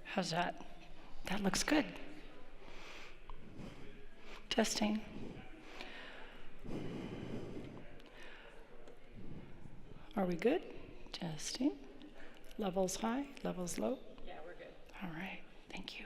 How's that? That looks good. Testing. Are we good? Testing. Levels high, levels low? Yeah, we're good. All right, thank you.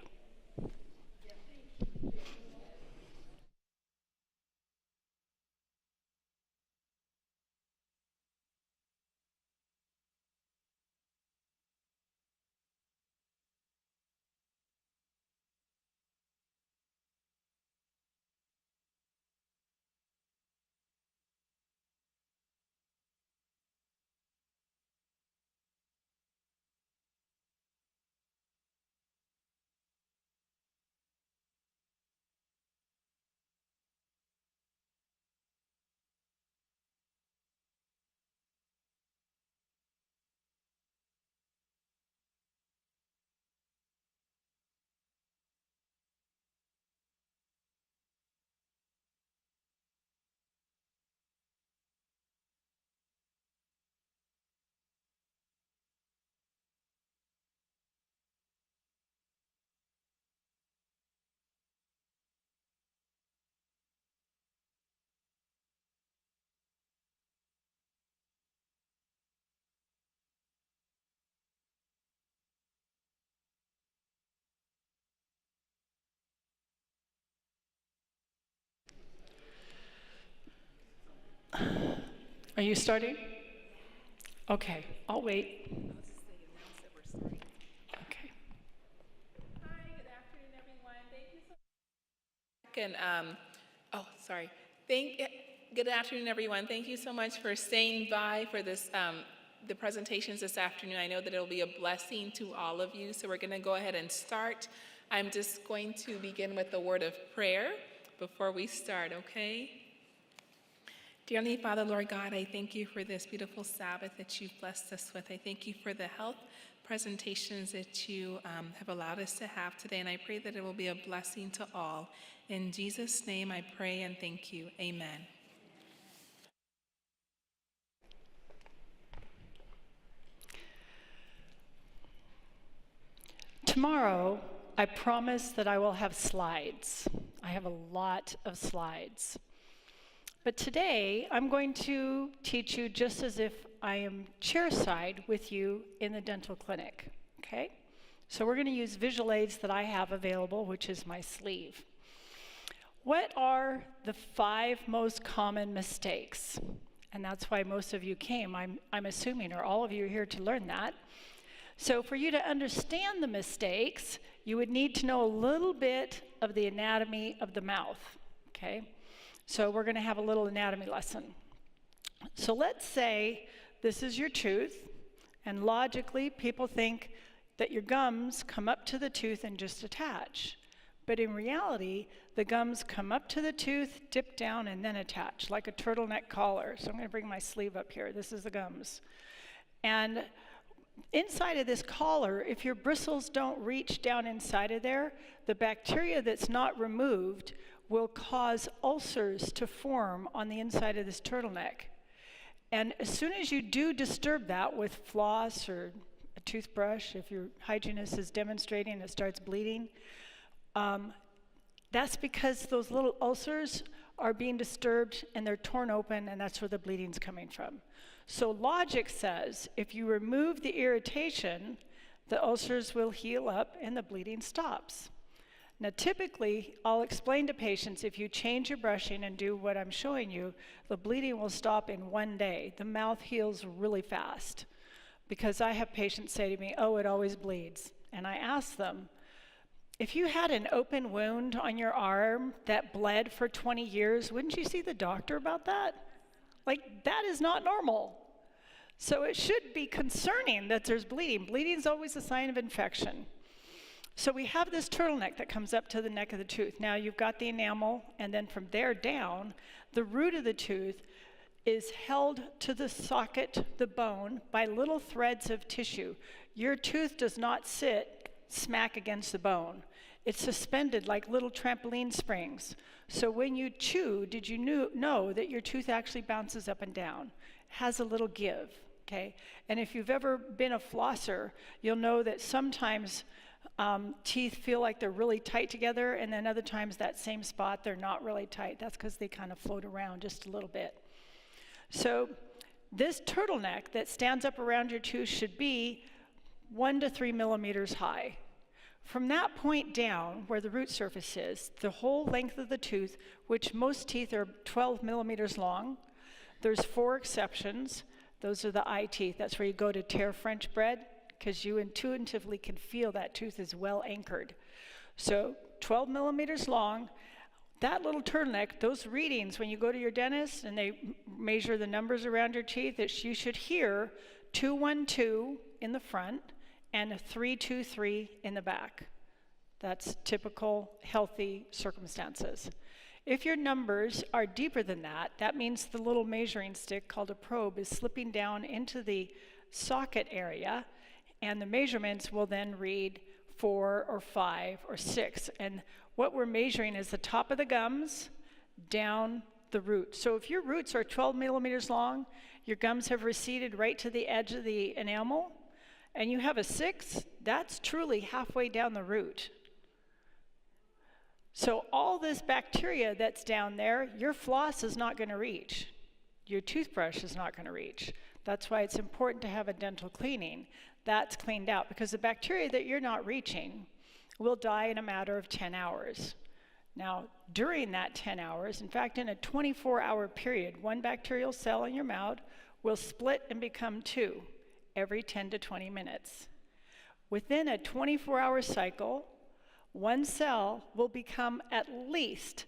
Are you starting? Okay, I'll wait. Okay. Hi, good afternoon, everyone. Thank you so much. Good afternoon, everyone. Thank you so much for staying by for this the presentations this afternoon. I know that it'll be a blessing to all of you. So we're going to go ahead and start. I'm just going to begin with a word of prayer before we start, okay? Dear Heavenly Father, Lord God, I thank you for this beautiful Sabbath that you've blessed us with. I thank you for the health presentations that you have allowed us to have today, and I pray that it will be a blessing to all. In Jesus' name I pray and thank you. Amen. Tomorrow, I promise that I will have slides. I have a lot of slides. But today, I'm going to teach you just as if I am chairside with you in the dental clinic, okay? So we're going to use visual aids that I have available, which is my sleeve. What are the 5 most common mistakes? And that's why most of you came, I'm assuming, or all of you are here to learn that. So for you to understand the mistakes, you would need to know a little bit of the anatomy of the mouth, okay? So we're going to have a little anatomy lesson. So let's say this is your tooth, and logically people think that your gums come up to the tooth and just attach. But in reality, the gums come up to the tooth, dip down, and then attach, like a turtleneck collar. So I'm going to bring my sleeve up here. This is the gums. And inside of this collar, if your bristles don't reach down inside of there, the bacteria that's not removed will cause ulcers to form on the inside of this turtleneck. And as soon as you do disturb that with floss or a toothbrush, if your hygienist is demonstrating it starts bleeding, that's because those little ulcers are being disturbed and they're torn open, and that's where the bleeding's coming from. So logic says if you remove the irritation, the ulcers will heal up and the bleeding stops. Now typically, I'll explain to patients if you change your brushing and do what I'm showing you, the bleeding will stop in 1 day. The mouth heals really fast. Because I have patients say to me, oh, it always bleeds. And I ask them, if you had an open wound on your arm that bled for 20 years, wouldn't you see the doctor about that? Like, that is not normal. So it should be concerning that there's bleeding. Bleeding is always a sign of infection. So we have this turtleneck that comes up to the neck of the tooth. Now you've got the enamel, and then from there down, the root of the tooth is held to the socket, the bone, by little threads of tissue. Your tooth does not sit smack against the bone. It's suspended like little trampoline springs. So when you chew, did you know that your tooth actually bounces up and down? It has a little give, okay? And if you've ever been a flosser, you'll know that sometimes teeth feel like they're really tight together, and then other times that same spot, they're not really tight. That's because they kind of float around just a little bit. So this turtleneck that stands up around your tooth should be 1 to 3 millimeters high. From that point down, where the root surface is, the whole length of the tooth, which most teeth are 12 millimeters long, there's 4 exceptions. Those are the eye teeth. That's where you go to tear French bread, because you intuitively can feel that tooth is well anchored. So 12 millimeters long, that little turtleneck, those readings, when you go to your dentist and they measure the numbers around your teeth, you should hear 212 in the front and a 323 in the back. That's typical healthy circumstances. If your numbers are deeper than that, that means the little measuring stick called a probe is slipping down into the socket area, and the measurements will then read 4 or 5 or 6. And what we're measuring is the top of the gums down the root. So if your roots are 12 millimeters long, your gums have receded right to the edge of the enamel, and you have a 6, that's truly halfway down the root. So all this bacteria that's down there, your floss is not going to reach. Your toothbrush is not going to reach. That's why it's important to have a dental cleaning. That's cleaned out, because the bacteria that you're not reaching will die in a matter of 10 hours. Now, during that 10 hours, in fact, in a 24-hour period, one bacterial cell in your mouth will split and become 2 every 10 to 20 minutes. Within a 24-hour cycle, one cell will become at least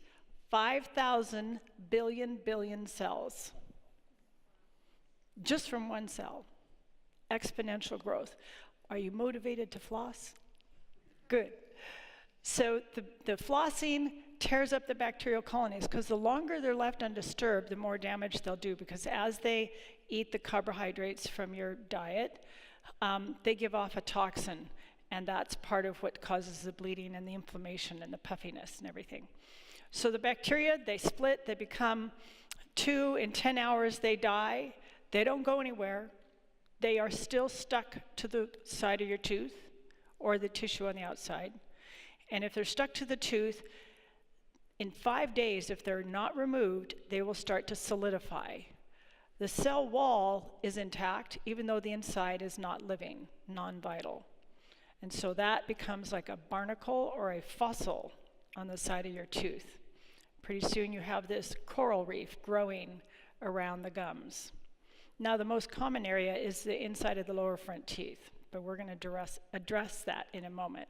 5,000 billion cells, just from one cell. Exponential growth. Are you motivated to floss? Good. So the flossing tears up the bacterial colonies, because the longer they're left undisturbed, the more damage they'll do, because as they eat the carbohydrates from your diet, they give off a toxin, and that's part of what causes the bleeding and the inflammation and the puffiness and everything. So the bacteria, they split, they become 2. In 10 hours, they die. They don't go anywhere. They are still stuck to the side of your tooth or the tissue on the outside. And if they're stuck to the tooth, in 5 days, if they're not removed, they will start to solidify. The cell wall is intact, even though the inside is not living, non-vital. And so that becomes like a barnacle or a fossil on the side of your tooth. Pretty soon you have this coral reef growing around the gums. Now, the most common area is the inside of the lower front teeth, but we're going to address that in a moment.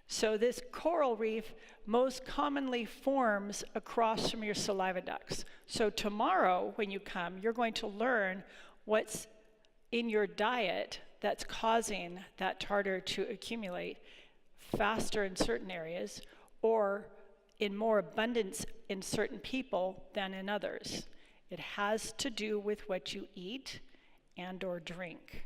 So this coral reef most commonly forms across from your saliva ducts. So tomorrow, when you come, you're going to learn what's in your diet that's causing that tartar to accumulate faster in certain areas or in more abundance in certain people than in others. It has to do with what you eat and or drink,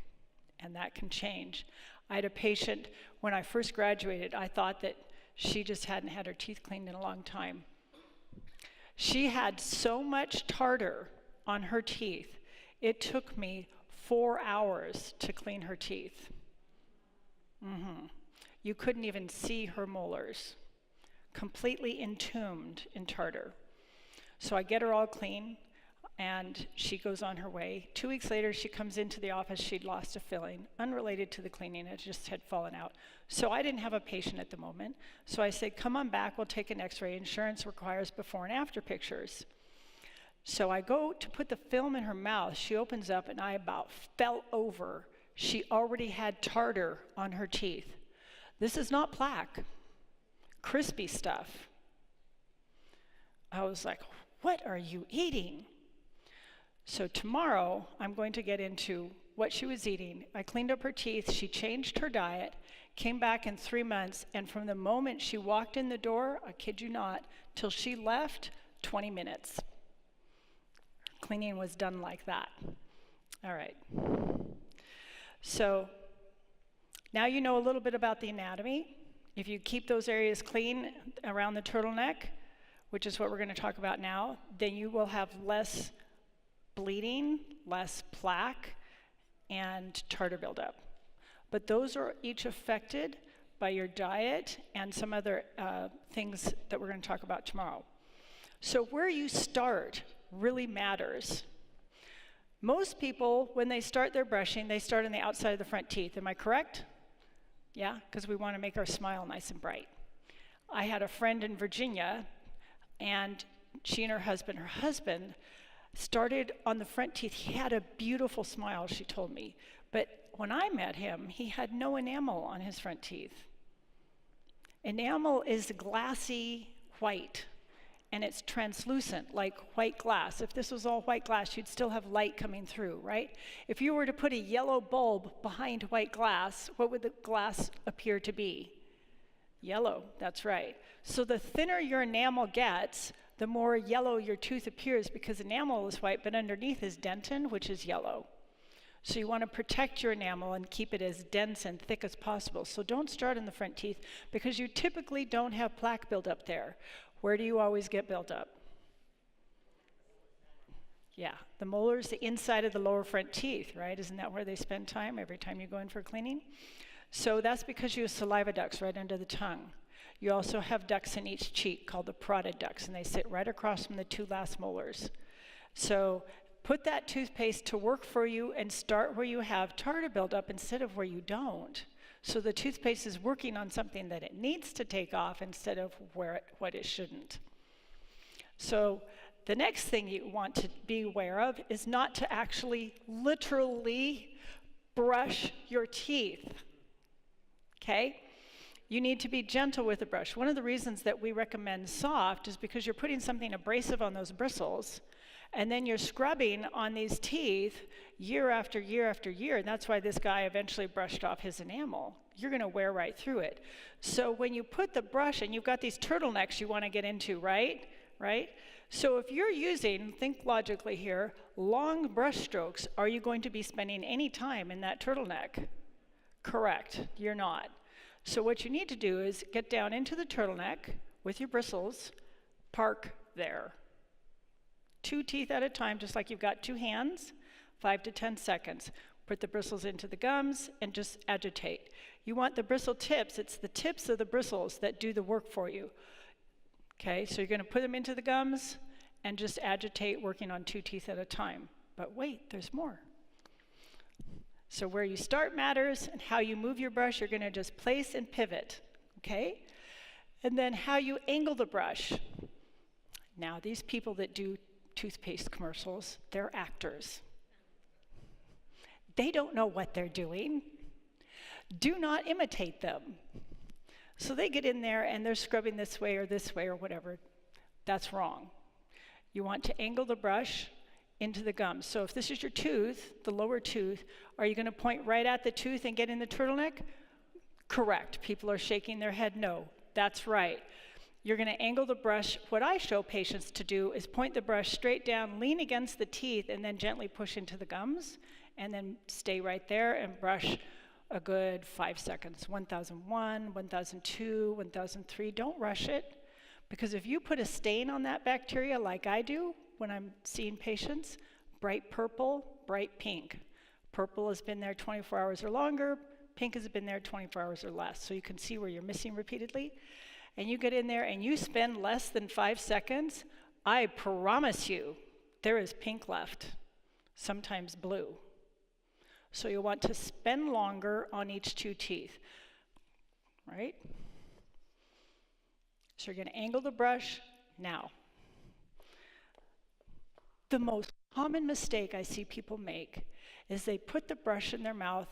and that can change. I had a patient, when I first graduated, I thought that she just hadn't had her teeth cleaned in a long time. She had so much tartar on her teeth, it took me 4 hours to clean her teeth. You couldn't even see her molars, completely entombed in tartar. So I get her all clean, and she goes on her way. 2 weeks later, she comes into the office. She'd lost a filling, unrelated to the cleaning. It just had fallen out. So I didn't have a patient at the moment. So I said, come on back. We'll take an x-ray. Insurance requires before and after pictures. So I go to put the film in her mouth. She opens up, and I about fell over. She already had tartar on her teeth. This is not plaque. Crispy stuff. I was like, what are you eating? So tomorrow, I'm going to get into what she was eating. I cleaned up her teeth. She changed her diet, came back in 3 months, and from the moment she walked in the door, I kid you not, till she left, 20 minutes. Cleaning was done like that. All right. So now you know a little bit about the anatomy. If you keep those areas clean around the turtleneck, which is what we're going to talk about now, then you will have less bleeding, less plaque, and tartar buildup. But those are each affected by your diet and some other things that we're going to talk about tomorrow. So where you start really matters. Most people, when they start their brushing, they start on the outside of the front teeth. Am I correct? Yeah, because we want to make our smile nice and bright. I had a friend in Virginia, and she and her husband started on the front teeth. He had a beautiful smile, she told me. But when I met him, he had no enamel on his front teeth. Enamel is glassy white, and it's translucent, like white glass. If this was all white glass, you'd still have light coming through, right? If you were to put a yellow bulb behind white glass, what would the glass appear to be? Yellow, that's right. So the thinner your enamel gets, the more yellow your tooth appears, because enamel is white, but underneath is dentin, which is yellow. So you want to protect your enamel and keep it as dense and thick as possible. So don't start in the front teeth, because you typically don't have plaque buildup there. Where do you always get buildup? Yeah, the molars, the inside of the lower front teeth, right? Isn't that where they spend time every time you go in for cleaning? So that's because you have saliva ducts right under the tongue. You also have ducts in each cheek called the parotid ducts, and they sit right across from the two last molars. So put that toothpaste to work for you and start where you have tartar buildup instead of where you don't. So the toothpaste is working on something that it needs to take off instead of what it shouldn't. So the next thing you want to be aware of is not to actually literally brush your teeth, okay? You need to be gentle with the brush. One of the reasons that we recommend soft is because you're putting something abrasive on those bristles, and then you're scrubbing on these teeth year after year after year, and that's why this guy eventually brushed off his enamel. You're going to wear right through it. So when you put the brush, and you've got these turtlenecks you want to get into, right? So if you're using, think logically here, long brush strokes, are you going to be spending any time in that turtleneck? Correct, you're not. So what you need to do is get down into the turtleneck with your bristles, park there. 2 teeth at a time, just like you've got 2 hands, 5 to 10 seconds. Put the bristles into the gums and just agitate. You want the bristle tips. It's the tips of the bristles that do the work for you. Okay, so you're going to put them into the gums and just agitate, working on 2 teeth at a time. But wait, there's more. So where you start matters, and how you move your brush, you're going to just place and pivot, okay? And then how you angle the brush. Now, these people that do toothpaste commercials, they're actors. They don't know what they're doing. Do not imitate them. So they get in there and they're scrubbing this way or whatever. That's wrong. You want to angle the brush into the gums. So if this is your tooth, the lower tooth, are you going to point right at the tooth and get in the turtleneck? Correct. People are shaking their head no. That's right. You're going to angle the brush. What I show patients to do is point the brush straight down, lean against the teeth, and then gently push into the gums, and then stay right there and brush a good 5 seconds. 1001, 1002, 1003. Don't rush it, because if you put a stain on that bacteria like I do when I'm seeing patients, bright purple, bright pink. Purple has been there 24 hours or longer. Pink has been there 24 hours or less. So you can see where you're missing repeatedly. And you get in there and you spend less than 5 seconds, I promise you, there is pink left, sometimes blue. So you'll want to spend longer on each 2 teeth, right? So you're going to angle the brush now. The most common mistake I see people make is they put the brush in their mouth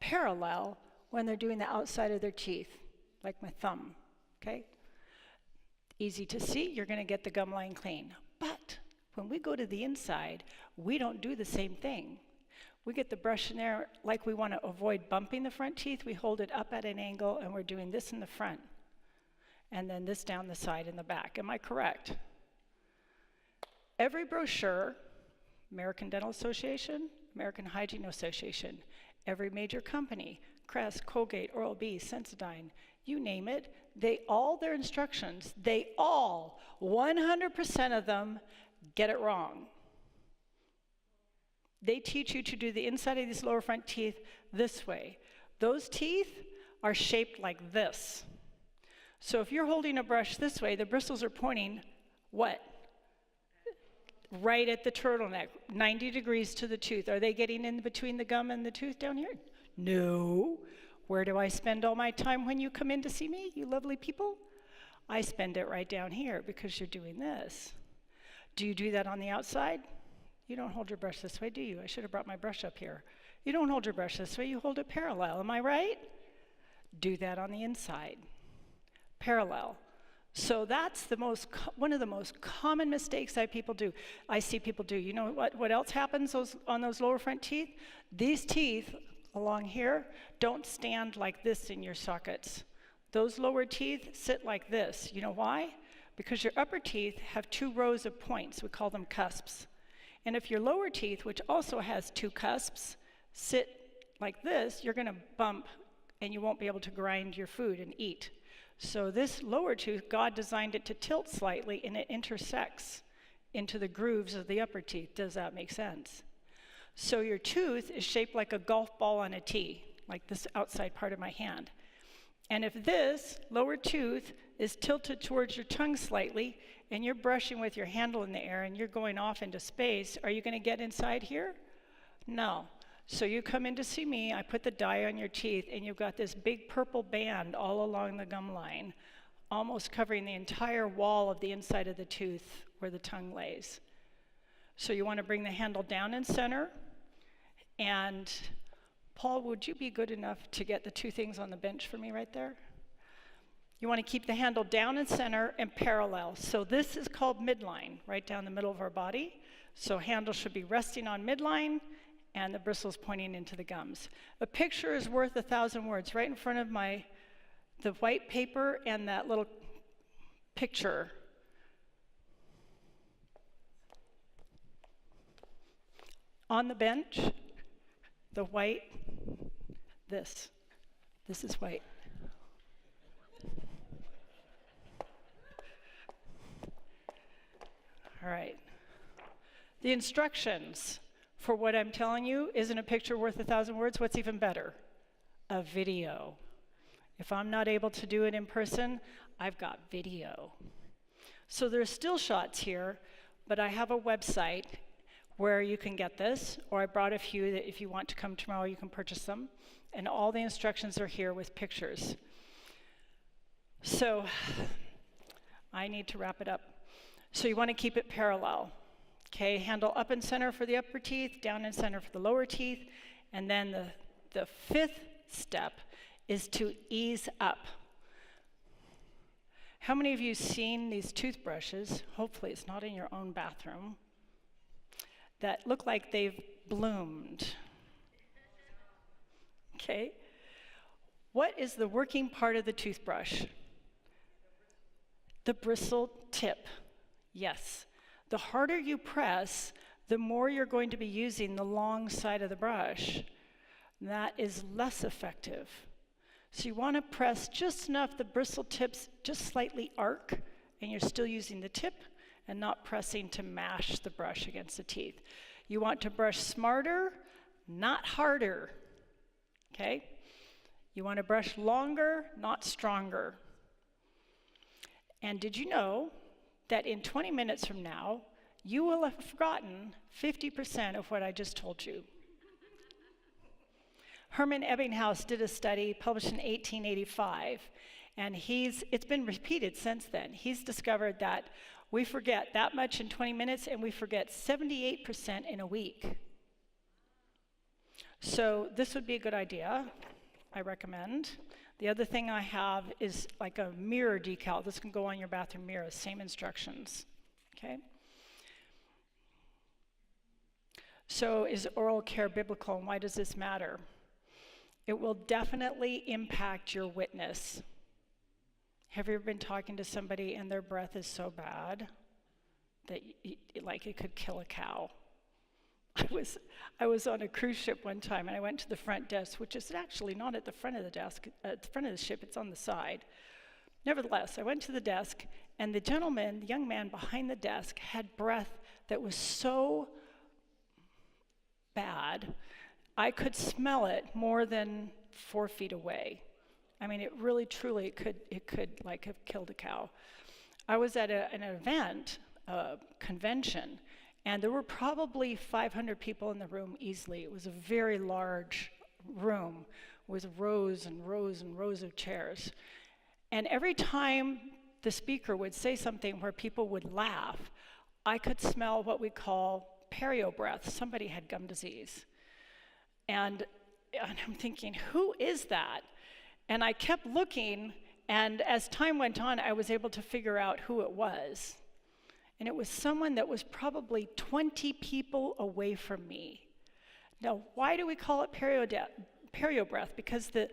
parallel when they're doing the outside of their teeth, like my thumb, okay? Easy to see, you're going to get the gum line clean. But when we go to the inside, we don't do the same thing. We get the brush in there like we want to avoid bumping the front teeth. We hold it up at an angle, and we're doing this in the front, and then this down the side and the back. Am I correct? Every brochure, American Dental Association, American Hygiene Association, every major company, Crest, Colgate, Oral-B, Sensodyne, you name it, their instructions, they all, 100% of them, get it wrong. They teach you to do the inside of these lower front teeth this way. Those teeth are shaped like this. So if you're holding a brush this way, the bristles are pointing what? Right at the turtleneck, 90 degrees to the tooth. Are they getting in between the gum and the tooth down here? No. Where do I spend all my time when you come in to see me, you lovely people? I spend it right down here because you're doing this. Do you do that on the outside? You don't hold your brush this way, do you? I should have brought my brush up here. You don't hold your brush this way, you hold it parallel. Am I right? Do that on the inside. Parallel. So that's one of the most common mistakes I see people do. You know what else happens on those lower front teeth? These teeth along here don't stand like this in your sockets. Those lower teeth sit like this. You know why? Because your upper teeth have 2 rows of points. We call them cusps. And if your lower teeth, which also has 2 cusps, sit like this, you're going to bump and you won't be able to grind your food and eat. So this lower tooth, God designed it to tilt slightly and it intersects into the grooves of the upper teeth. Does that make sense? So your tooth is shaped like a golf ball on a tee, like this outside part of my hand. And if this lower tooth is tilted towards your tongue slightly and you're brushing with your handle in the air and you're going off into space, are you going to get inside here? No. So you come in to see me, I put the dye on your teeth, and you've got this big purple band all along the gum line, almost covering the entire wall of the inside of the tooth where the tongue lays. So you want to bring the handle down in center, and Paul, would you be good enough to get the 2 things on the bench for me right there? You want to keep the handle down in center and parallel. So this is called midline, right down the middle of our body. So handle should be resting on midline, and the bristles pointing into the gums. A picture is worth 1,000 words. Right in front of the white paper and that little picture. On the bench, the white, this is white. All right. The instructions for what I'm telling you isn't a picture worth 1,000 words. What's even better? A video. If I'm not able to do it in person, I've got video. So there's still shots here, but I have a website where you can get this, or I brought a few that if you want to come tomorrow, you can purchase them. And all the instructions are here with pictures. So I need to wrap it up. So you want to keep it parallel. Okay, handle up in center for the upper teeth, down in center for the lower teeth, and then the 5th step is to ease up. How many of you seen these toothbrushes, hopefully it's not in your own bathroom, that look like they've bloomed? Okay, what is the working part of the toothbrush? The bristle tip, yes. The harder you press, the more you're going to be using the long side of the brush. That is less effective. So you want to press just enough the bristle tips just slightly arc, and you're still using the tip and not pressing to mash the brush against the teeth. You want to brush smarter, not harder. Okay? You want to brush longer, not stronger. And did you know that in 20 minutes from now, you will have forgotten 50% of what I just told you? Herman Ebbinghaus did a study published in 1885, and it's been repeated since then. He's discovered that we forget that much in 20 minutes, and we forget 78% in a week. So this would be a good idea, I recommend. The other thing I have is like a mirror decal. This can go on your bathroom mirror, same instructions, okay? So is oral care biblical, and why does this matter? It will definitely impact your witness. Have you ever been talking to somebody and their breath is so bad that it could kill a cow? I was on a cruise ship one time, and I went to the front desk, which is actually not at the front of the desk, at the front of the ship, it's on the side. Nevertheless, I went to the desk, and the young man behind the desk, had breath that was so bad. I could smell it more than 4 feet away. I mean, it really, truly, it could like have killed a cow. I was at an event, a convention, and there were probably 500 people in the room easily. It was a very large room with rows and rows and rows of chairs. And every time the speaker would say something where people would laugh, I could smell what we call perio breath. Somebody had gum disease. And I'm thinking, who is that? And I kept looking, and as time went on, I was able to figure out who it was. And it was someone that was probably 20 people away from me. Now, why do we call it perio breath? Because the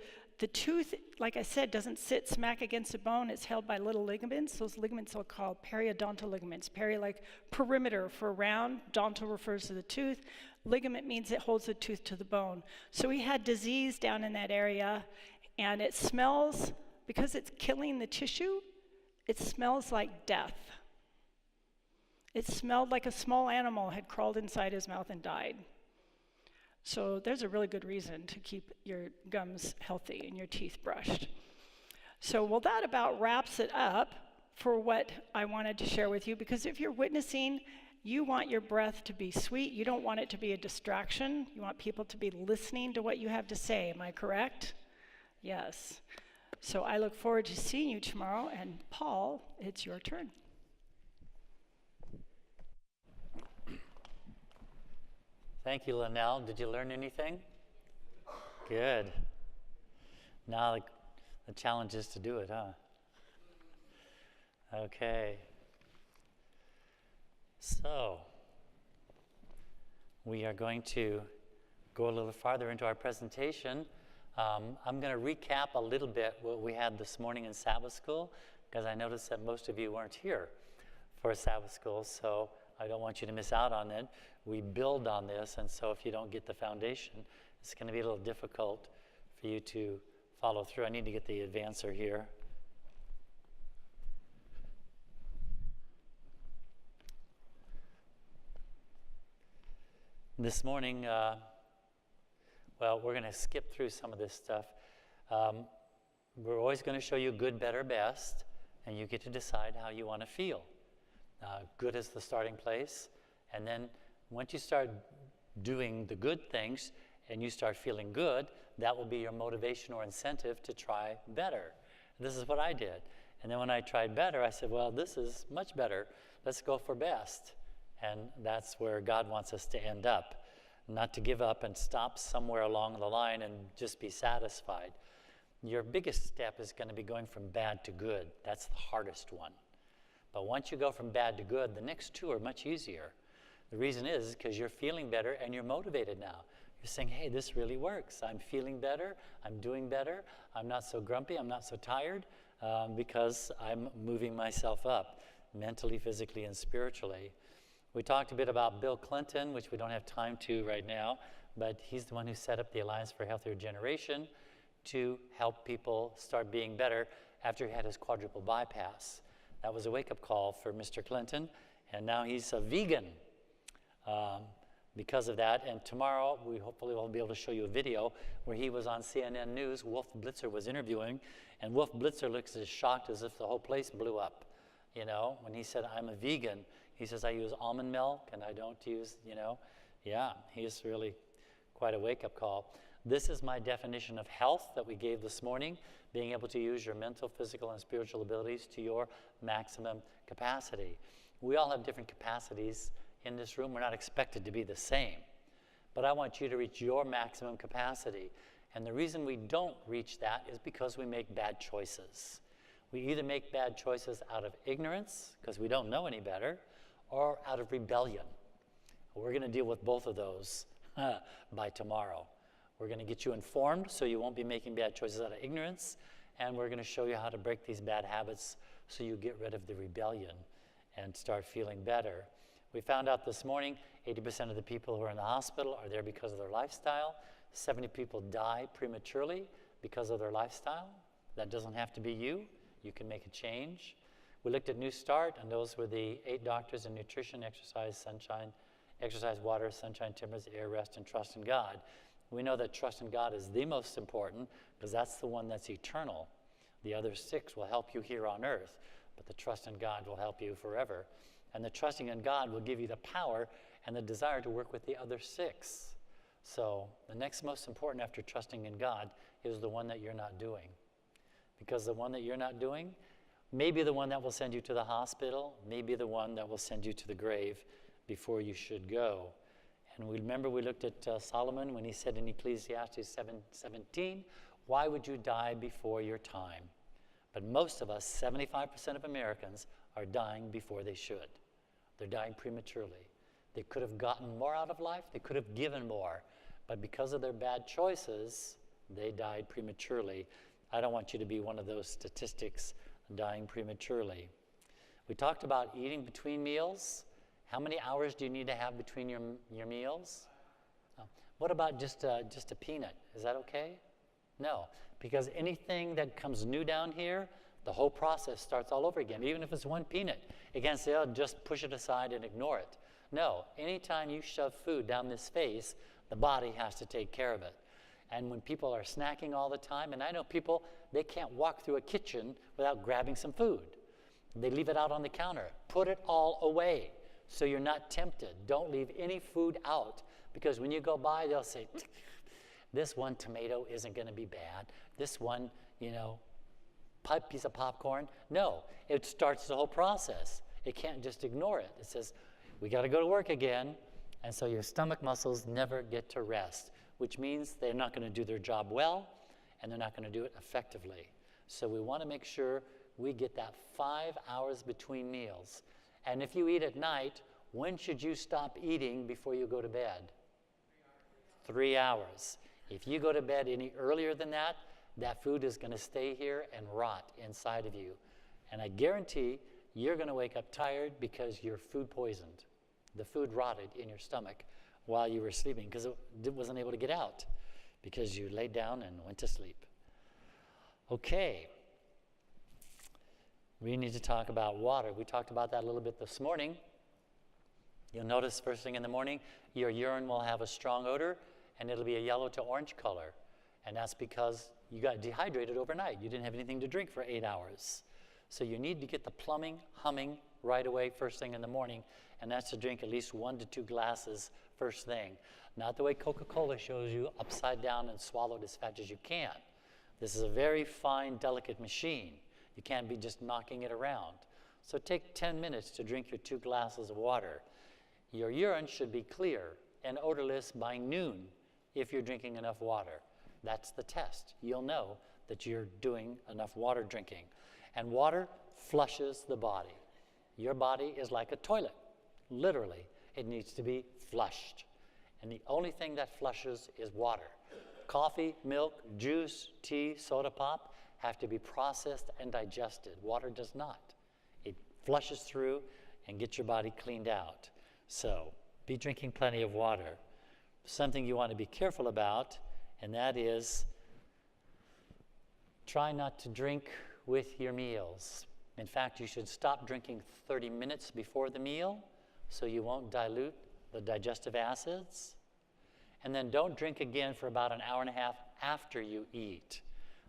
tooth, like I said, doesn't sit smack against the bone. It's held by little ligaments. Those ligaments are called periodontal ligaments. Peri, like perimeter for around. Dontal refers to the tooth. Ligament means it holds the tooth to the bone. So we had disease down in that area, and it smells, because it's killing the tissue, it smells like death. It smelled like a small animal had crawled inside his mouth and died. So there's a really good reason to keep your gums healthy and your teeth brushed. So, well, that about wraps it up for what I wanted to share with you, because if you're witnessing, you want your breath to be sweet. You don't want it to be a distraction. You want people to be listening to what you have to say. Am I correct? Yes. So I look forward to seeing you tomorrow. And Paul, it's your turn. Thank you, Lynelle. Did you learn anything? Good. Now the challenge is to do it, huh? Okay. So, we are going to go a little farther into our presentation. I'm going to recap a little bit what we had this morning in Sabbath school, because I noticed that most of you weren't here for Sabbath school, so I don't want you to miss out on it. We build on this, and so if you don't get the foundation, it's going to be a little difficult for you to follow through. I need to get the advancer here. This morning, well, we're going to skip through some of this stuff. We're always going to show you good, better, best, and you get to decide how you want to feel. Good is the starting place, and then once you start doing the good things and you start feeling good, that will be your motivation or incentive to try better. This is what I did. And then when I tried better, I said, well, this is much better. Let's go for best. And that's where God wants us to end up, not to give up and stop somewhere along the line and just be satisfied. Your biggest step is going to be going from bad to good. That's the hardest one. But once you go from bad to good, the next two are much easier. The reason is because you're feeling better and you're motivated now. You're saying, hey, this really works. I'm feeling better. I'm doing better. I'm not so grumpy. I'm not so tired because I'm moving myself up mentally, physically, and spiritually. We talked a bit about Bill Clinton, which we don't have time to right now, but he's the one who set up the Alliance for a Healthier Generation to help people start being better after he had his quadruple bypass. That was a wake-up call for Mr. Clinton, and now he's a vegan because of that. And tomorrow, we hopefully will be able to show you a video where he was on CNN News. Wolf Blitzer was interviewing, and Wolf Blitzer looks as shocked as if the whole place blew up. You know, when he said, I'm a vegan, he says, I use almond milk, and I don't use, yeah, he's really quite a wake-up call. This is my definition of health that we gave this morning, being able to use your mental, physical, and spiritual abilities to your maximum capacity. We all have different capacities in this room. We're not expected to be the same. But I want you to reach your maximum capacity. And the reason we don't reach that is because we make bad choices. We either make bad choices out of ignorance, because we don't know any better, or out of rebellion. We're going to deal with both of those by tomorrow. We're going to get you informed so you won't be making bad choices out of ignorance, and we're going to show you how to break these bad habits so you get rid of the rebellion and start feeling better. We found out this morning 80% of the people who are in the hospital are there because of their lifestyle. 70 people die prematurely because of their lifestyle. That doesn't have to be you. You can make a change. We looked at New Start, and those were the 8 doctors in nutrition, exercise, sunshine, exercise, water, sunshine, timbers, air, rest, and trust in God. We know that trust in God is the most important because that's the one that's eternal. The other 6 will help you here on earth, but the trust in God will help you forever. And the trusting in God will give you the power and the desire to work with the other 6. So the next most important after trusting in God is the one that you're not doing. Because the one that you're not doing may be the one that will send you to the hospital, may be the one that will send you to the grave before you should go. And we looked at Solomon when he said in Ecclesiastes 7:17, why would you die before your time? But most of us, 75% of Americans, are dying before they should. They're dying prematurely. They could have gotten more out of life. They could have given more. But because of their bad choices, they died prematurely. I don't want you to be one of those statistics dying prematurely. We talked about eating between meals. How many hours do you need to have between your meals? What about just a peanut? Is that okay? No, because anything that comes new down here, the whole process starts all over again. Even if it's one peanut, you can't say, oh, just push it aside and ignore it. No, anytime you shove food down this face, the body has to take care of it. And when people are snacking all the time, and I know people, they can't walk through a kitchen without grabbing some food. They leave it out on the counter. Put it all away so you're not tempted. Don't leave any food out, because when you go by, they'll say, this one tomato isn't going to be bad. This one, piece of popcorn. No, it starts the whole process. It can't just ignore it. It says, we got to go to work again. And so your stomach muscles never get to rest, which means they're not going to do their job well, and they're not going to do it effectively. So we want to make sure we get that 5 hours between meals. And if you eat at night, when should you stop eating before you go to bed? 3 hours. If you go to bed any earlier than that, that food is going to stay here and rot inside of you. And I guarantee you're going to wake up tired because you're food poisoned. The food rotted in your stomach while you were sleeping because it wasn't able to get out because you laid down and went to sleep. Okay. We need to talk about water. We talked about that a little bit this morning. You'll notice first thing in the morning, your urine will have a strong odor, and it'll be a yellow to orange color. And that's because you got dehydrated overnight. You didn't have anything to drink for 8 hours. So you need to get the plumbing humming right away first thing in the morning, and that's to drink at least 1 to 2 glasses first thing. Not the way Coca-Cola shows you upside down and swallow it as fast as you can. This is a very fine, delicate machine. You can't be just knocking it around. So take 10 minutes to drink your 2 glasses of water. Your urine should be clear and odorless by noon if you're drinking enough water. That's the test. You'll know that you're doing enough water drinking. And water flushes the body. Your body is like a toilet. Literally, it needs to be flushed. And the only thing that flushes is water. Coffee, milk, juice, tea, soda pop have to be processed and digested. Water does not. It flushes through and gets your body cleaned out. So be drinking plenty of water. Something you want to be careful about, and that is try not to drink with your meals. In fact, you should stop drinking 30 minutes before the meal so you won't dilute the digestive acids. And then don't drink again for about an hour and a half after you eat.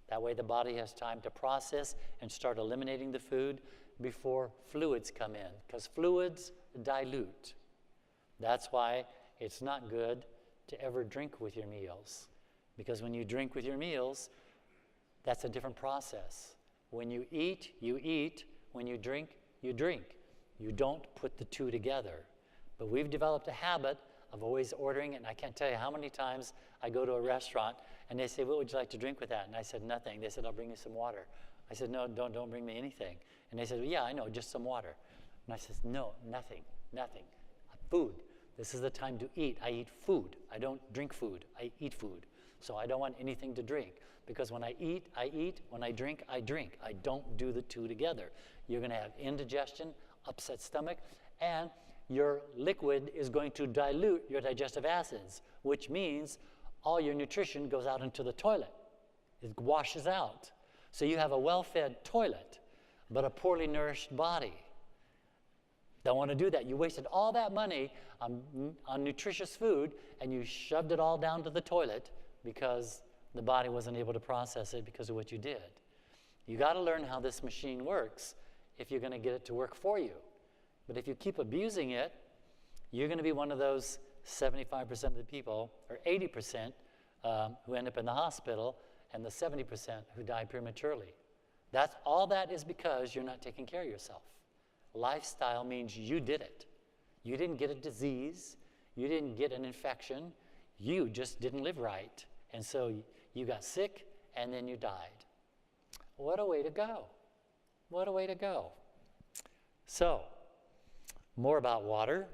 That way the body has time to process and start eliminating the food before fluids come in, because fluids dilute. That's why it's not good to ever drink with your meals, because when you drink with your meals, that's a different process. When you eat, you eat. When you drink, you drink. You don't put the two together. But we've developed a habit of always ordering, and I can't tell you how many times I go to a restaurant and they say, what would you like to drink with that? And I said, nothing. They said, I'll bring you some water. I said, no, don't bring me anything. And they said, well, yeah, I know, just some water. And I said, no, nothing. Food. This is the time to eat. I eat food. I don't drink food. I eat food. So I don't want anything to drink. Because when I eat, I eat. When I drink, I drink. I don't do the two together. You're going to have indigestion, upset stomach, and your liquid is going to dilute your digestive acids, which means all your nutrition goes out into the toilet. It washes out. So you have a well-fed toilet, but a poorly nourished body. Don't want to do that. You wasted all that money on nutritious food, and you shoved it all down to the toilet because the body wasn't able to process it because of what you did. You got to learn how this machine works if you're going to get it to work for you. But if you keep abusing it, you're going to be one of those 75% of the people, or 80%, who end up in the hospital, and the 70% who die prematurely. That's all that is because you're not taking care of yourself. Lifestyle means you did it. You didn't get a disease. You didn't get an infection. You just didn't live right. And so you got sick, and then you died. What a way to go. What a way to go. So, more about water.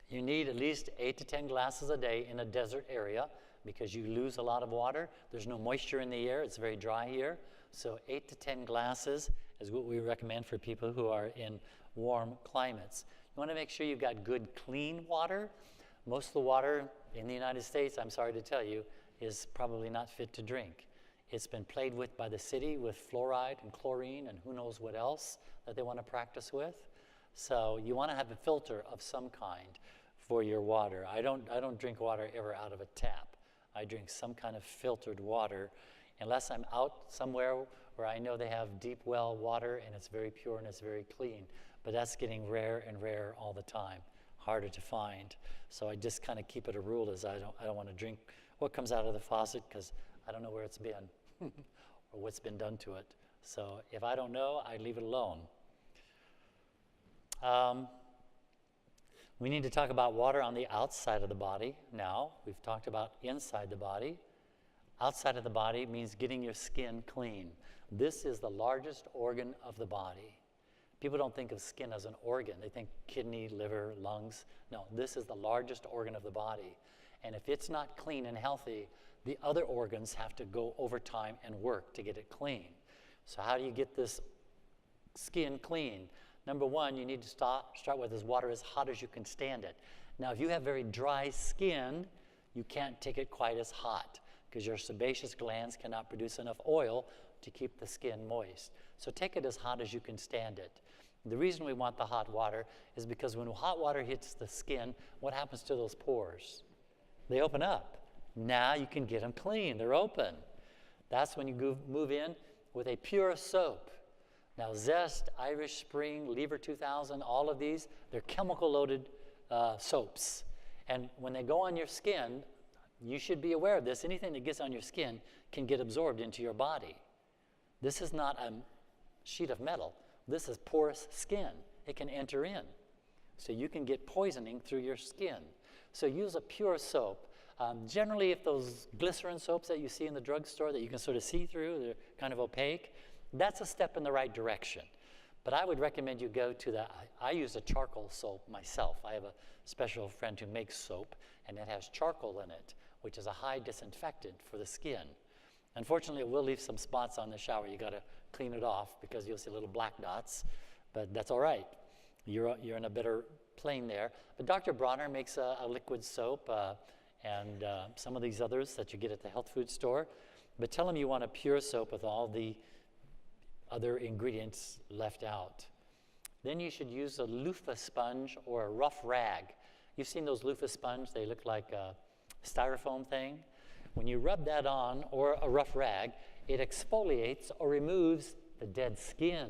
You need at least 8 to 10 glasses a day in a desert area because you lose a lot of water. There's no moisture in the air. It's very dry here. So 8 to 10 glasses is what we recommend for people who are in warm climates. You want to make sure you've got good, clean water. Most of the water in the United States, I'm sorry to tell you, is probably not fit to drink. It's been played with by the city with fluoride and chlorine and who knows what else that they want to practice with. So you want to have a filter of some kind for your water. I don't drink water ever out of a tap. I drink some kind of filtered water unless I'm out somewhere where I know they have deep well water and it's very pure and it's very clean. But that's getting rare and rare all the time, harder to find. So I just kind of keep it a rule as I don't want to drink what comes out of the faucet because I don't know where it's been or what's been done to it. So if I don't know, I leave it alone. We need to talk about water on the outside of the body now. We've talked about inside the body. Outside of the body means getting your skin clean. This is the largest organ of the body. People don't think of skin as an organ. They think kidney, liver, lungs. No, this is the largest organ of the body. And if it's not clean and healthy, the other organs have to go over time and work to get it clean. So how do you get this skin clean? Number one, you need to start with is water as hot as you can stand it. Now, if you have very dry skin, you can't take it quite as hot because your sebaceous glands cannot produce enough oil to keep the skin moist. So take it as hot as you can stand it. The reason we want the hot water is because when hot water hits the skin, what happens to those pores? They open up. Now you can get them clean. They're open. That's when you move in with a pure soap. Now, Zest, Irish Spring, Lever 2000, all of these, they're chemical-loaded soaps. And when they go on your skin, you should be aware of this. Anything that gets on your skin can get absorbed into your body. This is not a sheet of metal. This is porous skin. It can enter in. So you can get poisoning through your skin. So use a pure soap. Generally, if those glycerin soaps that you see in the drugstore that you can sort of see through, they're kind of opaque, that's a step in the right direction. But I would recommend you go to I use a charcoal soap myself. I have a special friend who makes soap, and it has charcoal in it, which is a high disinfectant for the skin. Unfortunately, it will leave some spots on the shower. You got to clean it off because you'll see little black dots, but that's all right. You're in a better plane there. But Dr. Bronner makes a liquid soap and some of these others that you get at the health food store. But tell them you want a pure soap with all the other ingredients left out. Then you should use a loofah sponge or a rough rag. You've seen those loofah sponge, they look like a styrofoam thing. When you rub that on, or a rough rag, it exfoliates or removes the dead skin.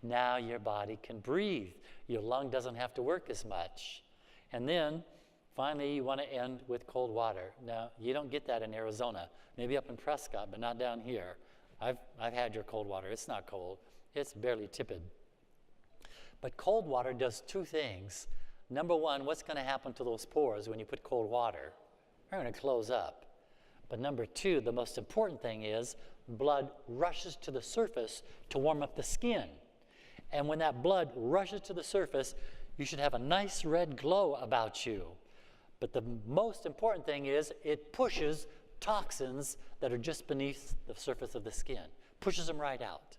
Now your body can breathe. Your lung doesn't have to work as much. And then, finally, you want to end with cold water. Now, you don't get that in Arizona. Maybe up in Prescott, but not down here. I've had your cold water. It's not cold. It's barely tepid. But cold water does two things. Number one, what's going to happen to those pores when you put cold water? They're going to close up. But number two, the most important thing is blood rushes to the surface to warm up the skin. And when that blood rushes to the surface, you should have a nice red glow about you. But the most important thing is it pushes toxins that are just beneath the surface of the skin, pushes them right out.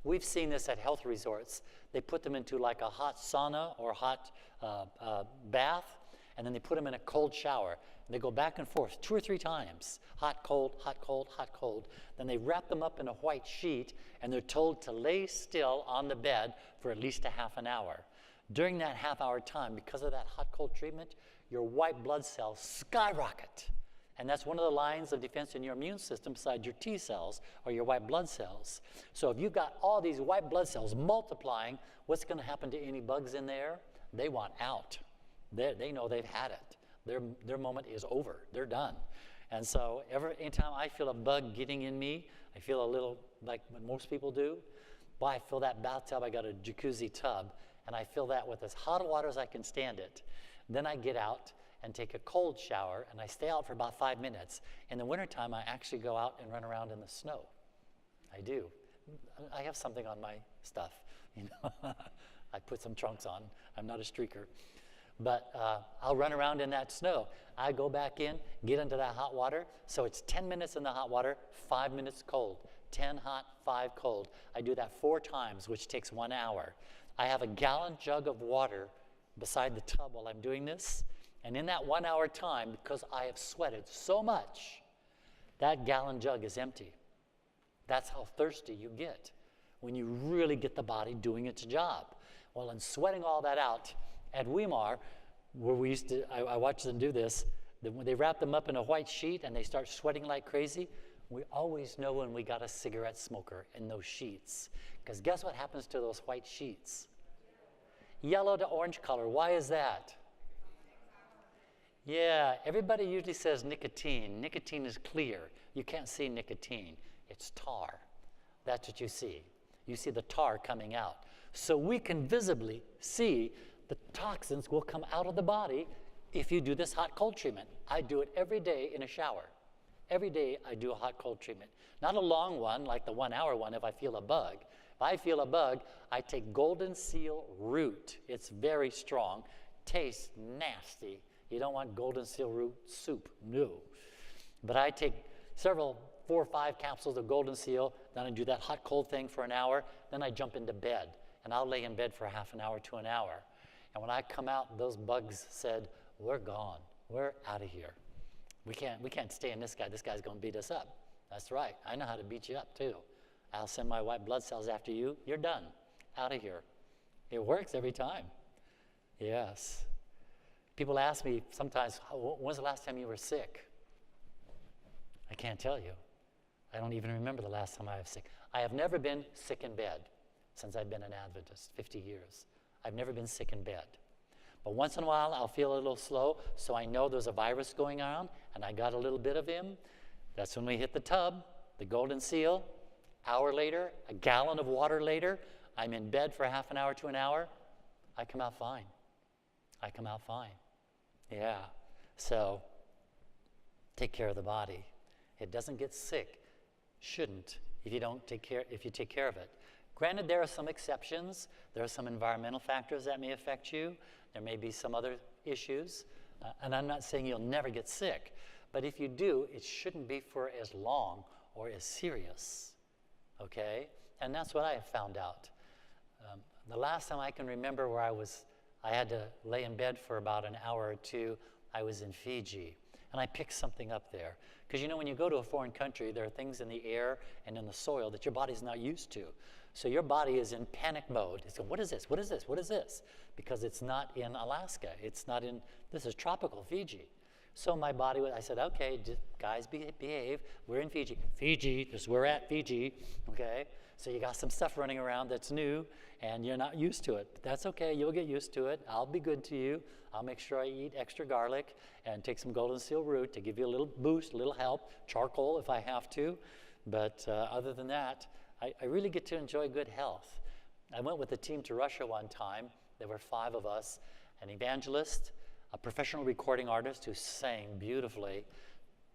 We've seen this at health resorts. They put them into like a hot sauna or hot bath, and then they put them in a cold shower. They go back and forth 2 or 3 times. Hot, cold, hot, cold, hot, cold. Then they wrap them up in a white sheet, and they're told to lay still on the bed for at least a half an hour. During that half-hour time, because of that hot-cold treatment, your white blood cells skyrocket. And that's one of the lines of defense in your immune system besides your T cells or your white blood cells. So if you've got all these white blood cells multiplying, what's going to happen to any bugs in there? They want out. They know they've had it. Their moment is over. They're done. And so anytime I feel a bug getting in me, I feel a little like what most people do. Boy, I fill that bathtub. I got a jacuzzi tub, and I fill that with as hot water as I can stand it. Then I get out and take a cold shower, and I stay out for about 5 minutes. In the wintertime, I actually go out and run around in the snow. I do. I have something on my stuff, you know. I put some trunks on. I'm not a streaker. But I'll run around in that snow. I go back in, get into that hot water. So it's 10 minutes in the hot water, 5 minutes cold. 10 hot, 5 cold. I do that 4 times, which takes 1 hour. I have a gallon jug of water beside the tub while I'm doing this. And in that 1 hour time, because I have sweated so much, that gallon jug is empty. That's how thirsty you get when you really get the body doing its job. Well, in sweating all that out, at Weimar, where we used to, I watched them do this, when they wrap them up in a white sheet and they start sweating like crazy, we always know when we got a cigarette smoker in those sheets. Because guess what happens to those white sheets? Yellow to orange color. Why is that? Yeah, everybody usually says nicotine. Nicotine is clear. You can't see nicotine. It's tar. That's what you see. You see the tar coming out. So we can visibly see the toxins will come out of the body if you do this hot-cold treatment. I do it every day in a shower. Every day I do a hot-cold treatment. Not a long one like the 1 hour one if I feel a bug. If I feel a bug, I take golden seal root. It's very strong. Tastes nasty. You don't want golden seal root soup, no. But I take 4 or 5 capsules of golden seal, then I do that hot cold thing for an hour, then I jump into bed. And I'll lay in bed for half an hour to an hour. And when I come out, those bugs said, we're gone. We're out of here. We can't stay in this guy. This guy's going to beat us up. That's right. I know how to beat you up too. I'll send my white blood cells after you. You're done. Out of here. It works every time. Yes. People ask me sometimes, when's the last time you were sick? I can't tell you. I don't even remember the last time I was sick. I have never been sick in bed since I've been an Adventist, 50 years. I've never been sick in bed. But once in a while, I'll feel a little slow, so I know there's a virus going on, and I got a little bit of him. That's when we hit the tub, the golden seal. Hour later, a gallon of water later, I'm in bed for half an hour to an hour. I come out fine. I come out fine. Yeah. So take care of the body. It doesn't get sick. Shouldn't if you take care of it. Granted, there are some exceptions. There are some environmental factors that may affect you. There may be some other issues. And I'm not saying you'll never get sick. But if you do, it shouldn't be for as long or as serious. Okay? And that's what I have found out. The last time I can remember where I had to lay in bed for about an hour or 2, I was in Fiji. And I picked something up there. Because you know, when you go to a foreign country, there are things in the air and in the soil that your body's not used to. So your body is in panic mode. It's going, what is this? What is this? What is this? Because it's not in Alaska. This is tropical Fiji. So my body, I said, okay, guys, behave. We're in Fiji. Fiji, this is where we're at, Fiji, okay? So you got some stuff running around that's new, and you're not used to it. But that's okay, you'll get used to it. I'll be good to you. I'll make sure I eat extra garlic and take some golden seal root to give you a little boost, a little help, charcoal if I have to. But other than that, I really get to enjoy good health. I went with a team to Russia one time. There were 5 of us, an evangelist, a professional recording artist who sang beautifully,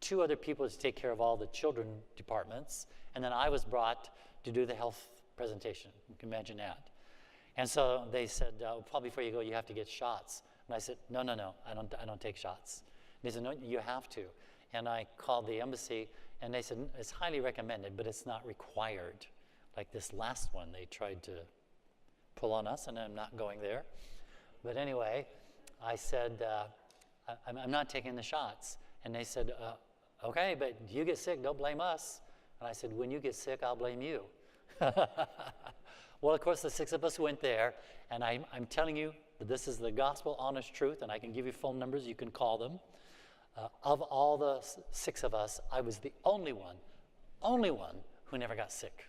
2 other people to take care of all the children departments, and then I was brought to do the health presentation. You can imagine that. And so they said, probably before you go, you have to get shots. And I said, no, I don't take shots. And they said, no, you have to. And I called the embassy, and they said, it's highly recommended, but it's not required. Like this last one, they tried to pull on us, and I'm not going there. But anyway, I said, I'm not taking the shots. And they said, okay, but you get sick, don't blame us. And I said, when you get sick, I'll blame you. Well, of course, the 6 of us went there, and I'm telling you that this is the gospel honest truth, and I can give you phone numbers, you can call them. Of all the 6 of us, I was the only one who never got sick.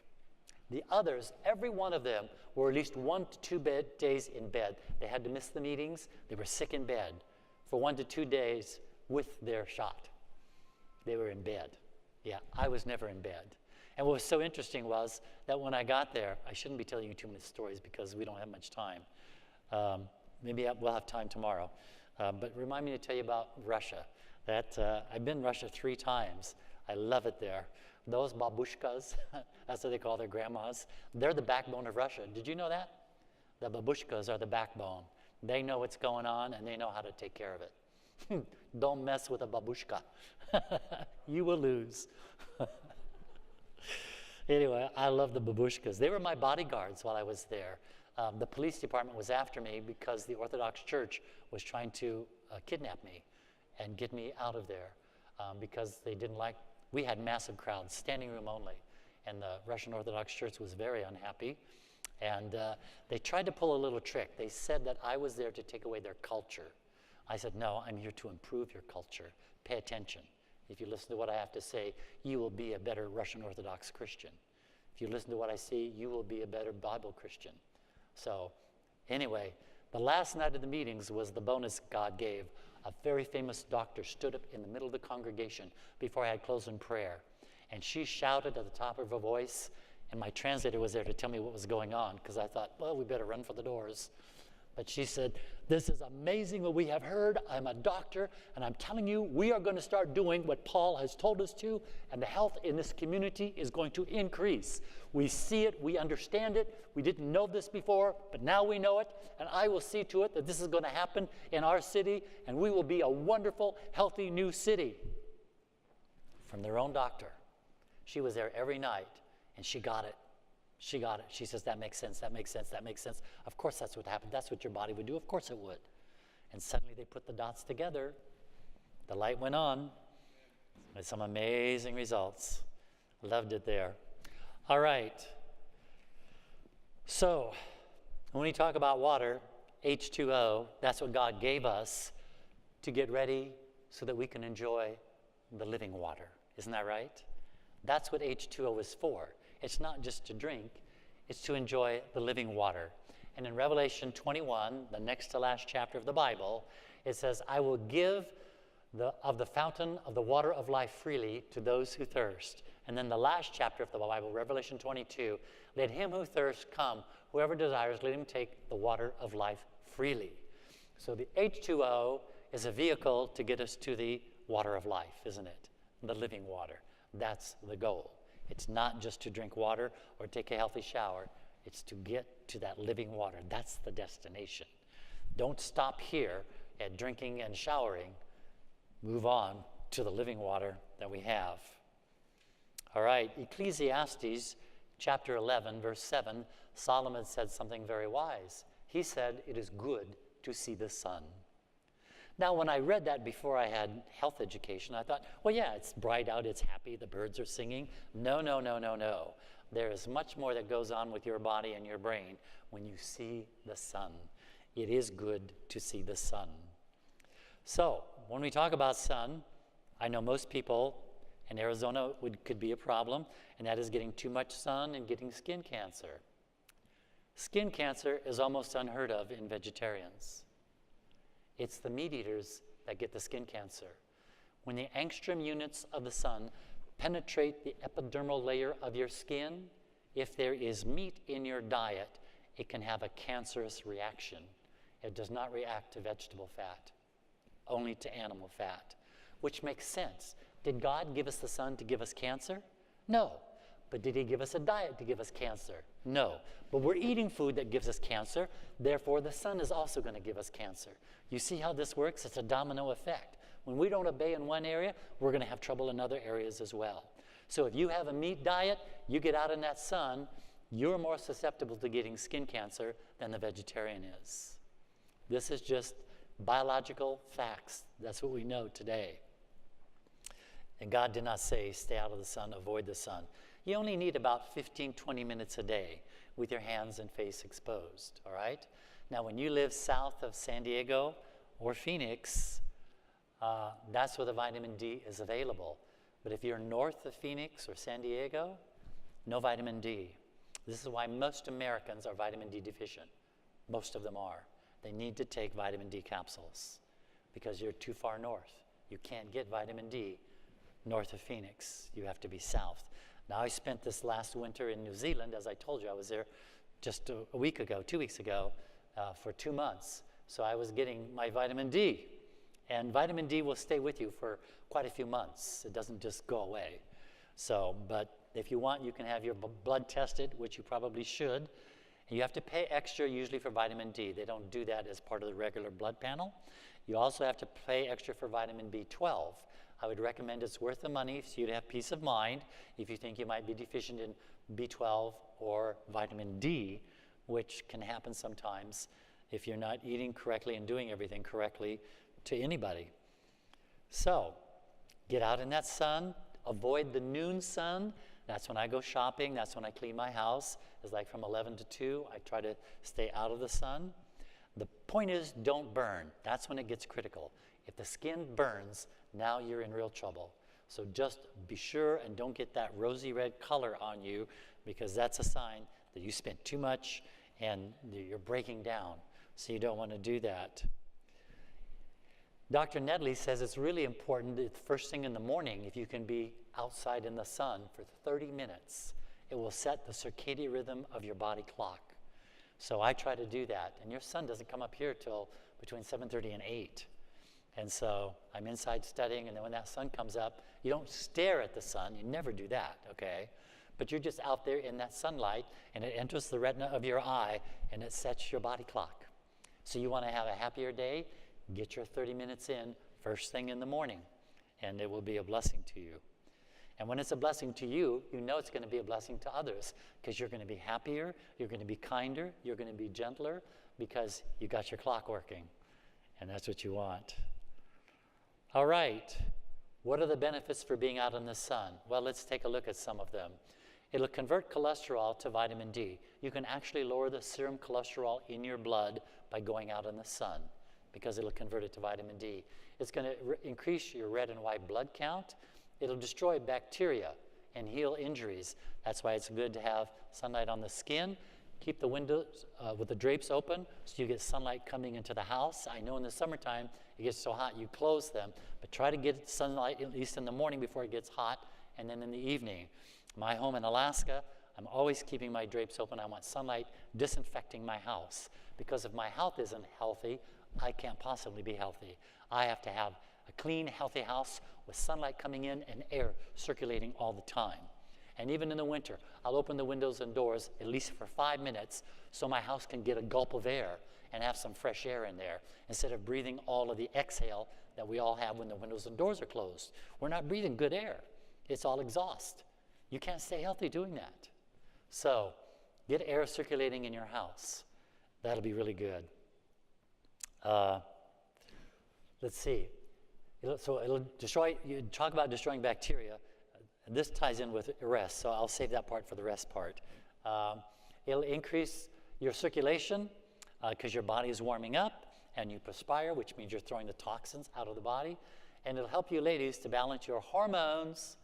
The others, every one of them, were at least 1 to 2 days in bed. They had to miss the meetings. They were sick in bed for 1 to 2 days with their shot. They were in bed. Yeah, I was never in bed. And what was so interesting was that when I got there, I shouldn't be telling you too many stories because we don't have much time. Maybe we'll have time tomorrow. But remind me to tell you about Russia. I've been in Russia 3 times. I love it there. Those babushkas, that's what they call their grandmas, they're the backbone of Russia. Did you know that? The babushkas are the backbone. They know what's going on, and they know how to take care of it. Don't mess with a babushka. You will lose. Anyway, I love the babushkas. They were my bodyguards while I was there. The police department was after me because the Orthodox Church was trying to kidnap me and get me out of there because they didn't like. We had massive crowds, standing room only, and the Russian Orthodox Church was very unhappy. And they tried to pull a little trick. They said that I was there to take away their culture. I said, no, I'm here to improve your culture. Pay attention. If you listen to what I have to say, you will be a better Russian Orthodox Christian. If you listen to what I say, you will be a better Bible Christian. So anyway, the last night of the meetings was the bonus God gave. A very famous doctor stood up in the middle of the congregation before I had closed in prayer. And she shouted at the top of her voice, and my translator was there to tell me what was going on, because I thought, well, we better run for the doors. But she said, this is amazing what we have heard. I'm a doctor, and I'm telling you, we are going to start doing what Paul has told us to, and the health in this community is going to increase. We see it, we understand it. We didn't know this before, but now we know it, and I will see to it that this is going to happen in our city, and we will be a wonderful, healthy new city. From their own doctor. She was there every night, and she got it. She got it. She says, that makes sense, that makes sense, that makes sense. Of course that's what happened. That's what your body would do. Of course it would. And suddenly they put the dots together. The light went on with some amazing results. Loved it there. All right. So when we talk about water, H2O, that's what God gave us to get ready so that we can enjoy the living water. Isn't that right? That's what H2O is for. It's not just to drink, it's to enjoy the living water. And in Revelation 21, the next to last chapter of the Bible, it says, I will give of the fountain of the water of life freely to those who thirst. And then the last chapter of the Bible, Revelation 22, let him who thirsts come, whoever desires, let him take the water of life freely. So the H2O is a vehicle to get us to the water of life, isn't it? The living water. That's the goal. It's not just to drink water or take a healthy shower. It's to get to that living water. That's the destination. Don't stop here at drinking and showering. Move on to the living water that we have. All right, Ecclesiastes chapter 11, verse 7, Solomon said something very wise. He said, it is good to see the sun. Now, when I read that before I had health education, I thought, well, yeah, it's bright out, it's happy, the birds are singing. No, no, no, no, no. There is much more that goes on with your body and your brain when you see the sun. It is good to see the sun. So, when we talk about sun, I know most people in Arizona could be a problem, and that is getting too much sun and getting skin cancer. Skin cancer is almost unheard of in vegetarians. It's the meat eaters that get the skin cancer. When the angstrom units of the sun penetrate the epidermal layer of your skin, if there is meat in your diet, it can have a cancerous reaction. It does not react to vegetable fat, only to animal fat, which makes sense. Did God give us the sun to give us cancer? No. But did he give us a diet to give us cancer? No. But we're eating food that gives us cancer, therefore the sun is also going to give us cancer. You see how this works? It's a domino effect. When we don't obey in one area, we're going to have trouble in other areas as well. So if you have a meat diet, you get out in that sun, you're more susceptible to getting skin cancer than the vegetarian is. This is just Biological facts. That's what we know today. And God did not say, stay out of the sun, avoid the sun. You only need about 15, 20 minutes a day with your hands and face exposed, all right? Now, when you live south of San Diego or Phoenix, that's where the vitamin D is available. But if you're north of Phoenix or San Diego, no vitamin D. This is why most Americans are vitamin D deficient. Most of them are. They need to take vitamin D capsules because you're too far north. You can't get vitamin D north of Phoenix. You have to be south. Now, I spent this last winter in New Zealand. As I told you, I was there just a week ago, 2 weeks ago, for 2 months. So I was getting my vitamin D. And vitamin D will stay with you for quite a few months. It doesn't just go away. So, but if you want, you can have your blood tested, which you probably should. And you have to pay extra usually for vitamin D. They don't do that as part of the regular blood panel. You also have to pay extra for vitamin B12. I would recommend it's worth the money so you'd have peace of mind if you think you might be deficient in B12 or vitamin D, which can happen sometimes if you're not eating correctly and doing everything correctly to anybody. So, get out in that sun. Avoid the noon sun. That's when I go shopping. That's when I clean my house. It's like from 11 to 2. I try to stay out of the sun. The point is, don't burn. That's when it gets critical. If the skin burns, now you're in real trouble. So just be sure and don't get that rosy red color on you, because that's a sign that you spent too much and you're breaking down. So you don't want to do that. Dr. Nedley says it's really important that first thing in the morning, if you can be outside in the sun for 30 minutes, it will set the circadian rhythm of your body clock. So I try to do that. And your sun doesn't come up here till between 7:30 and 8. And so I'm inside studying, and then when that sun comes up, you don't stare at the sun. You never do that, okay? But you're just out there in that sunlight, and it enters the retina of your eye, and it sets your body clock. So you want to have a happier day? Get your 30 minutes in first thing in the morning, and it will be a blessing to you. And when it's a blessing to you, you know it's going to be a blessing to others, because you're going to be happier, you're going to be kinder, you're going to be gentler, because you got your clock working, and that's what you want. All right, what are the benefits for being out in the sun? Well, let's take a look at some of them. It'll convert cholesterol to vitamin D. You can actually lower the serum cholesterol in your blood by going out in the sun, because it'll convert it to vitamin D. It's going to increase your red and white blood count. It'll destroy bacteria and heal injuries. That's why it's good to have sunlight on the skin. Keep the windows with the drapes open so you get sunlight coming into the house. I know in the summertime it gets so hot you close them, but try to get sunlight at least in the morning before it gets hot, and then in the evening. My home in Alaska, I'm always keeping my drapes open. I want sunlight disinfecting my house, because if my health isn't healthy, I can't possibly be healthy. I have to have a clean, healthy house with sunlight coming in and air circulating all the time. And even in the winter, I'll open the windows and doors at least for 5 minutes so my house can get a gulp of air and have some fresh air in there, instead of breathing all of the exhale that we all have when the windows and doors are closed. We're not breathing good air. It's all exhaust. You can't stay healthy doing that. So get air circulating in your house. That'll be really good. Let's see. It'll destroy, you talk about destroying bacteria. And this ties in with rest, so I'll save that part for the rest part. It'll increase your circulation because your body is warming up and you perspire, which means you're throwing the toxins out of the body. And it'll help you ladies to balance your hormones.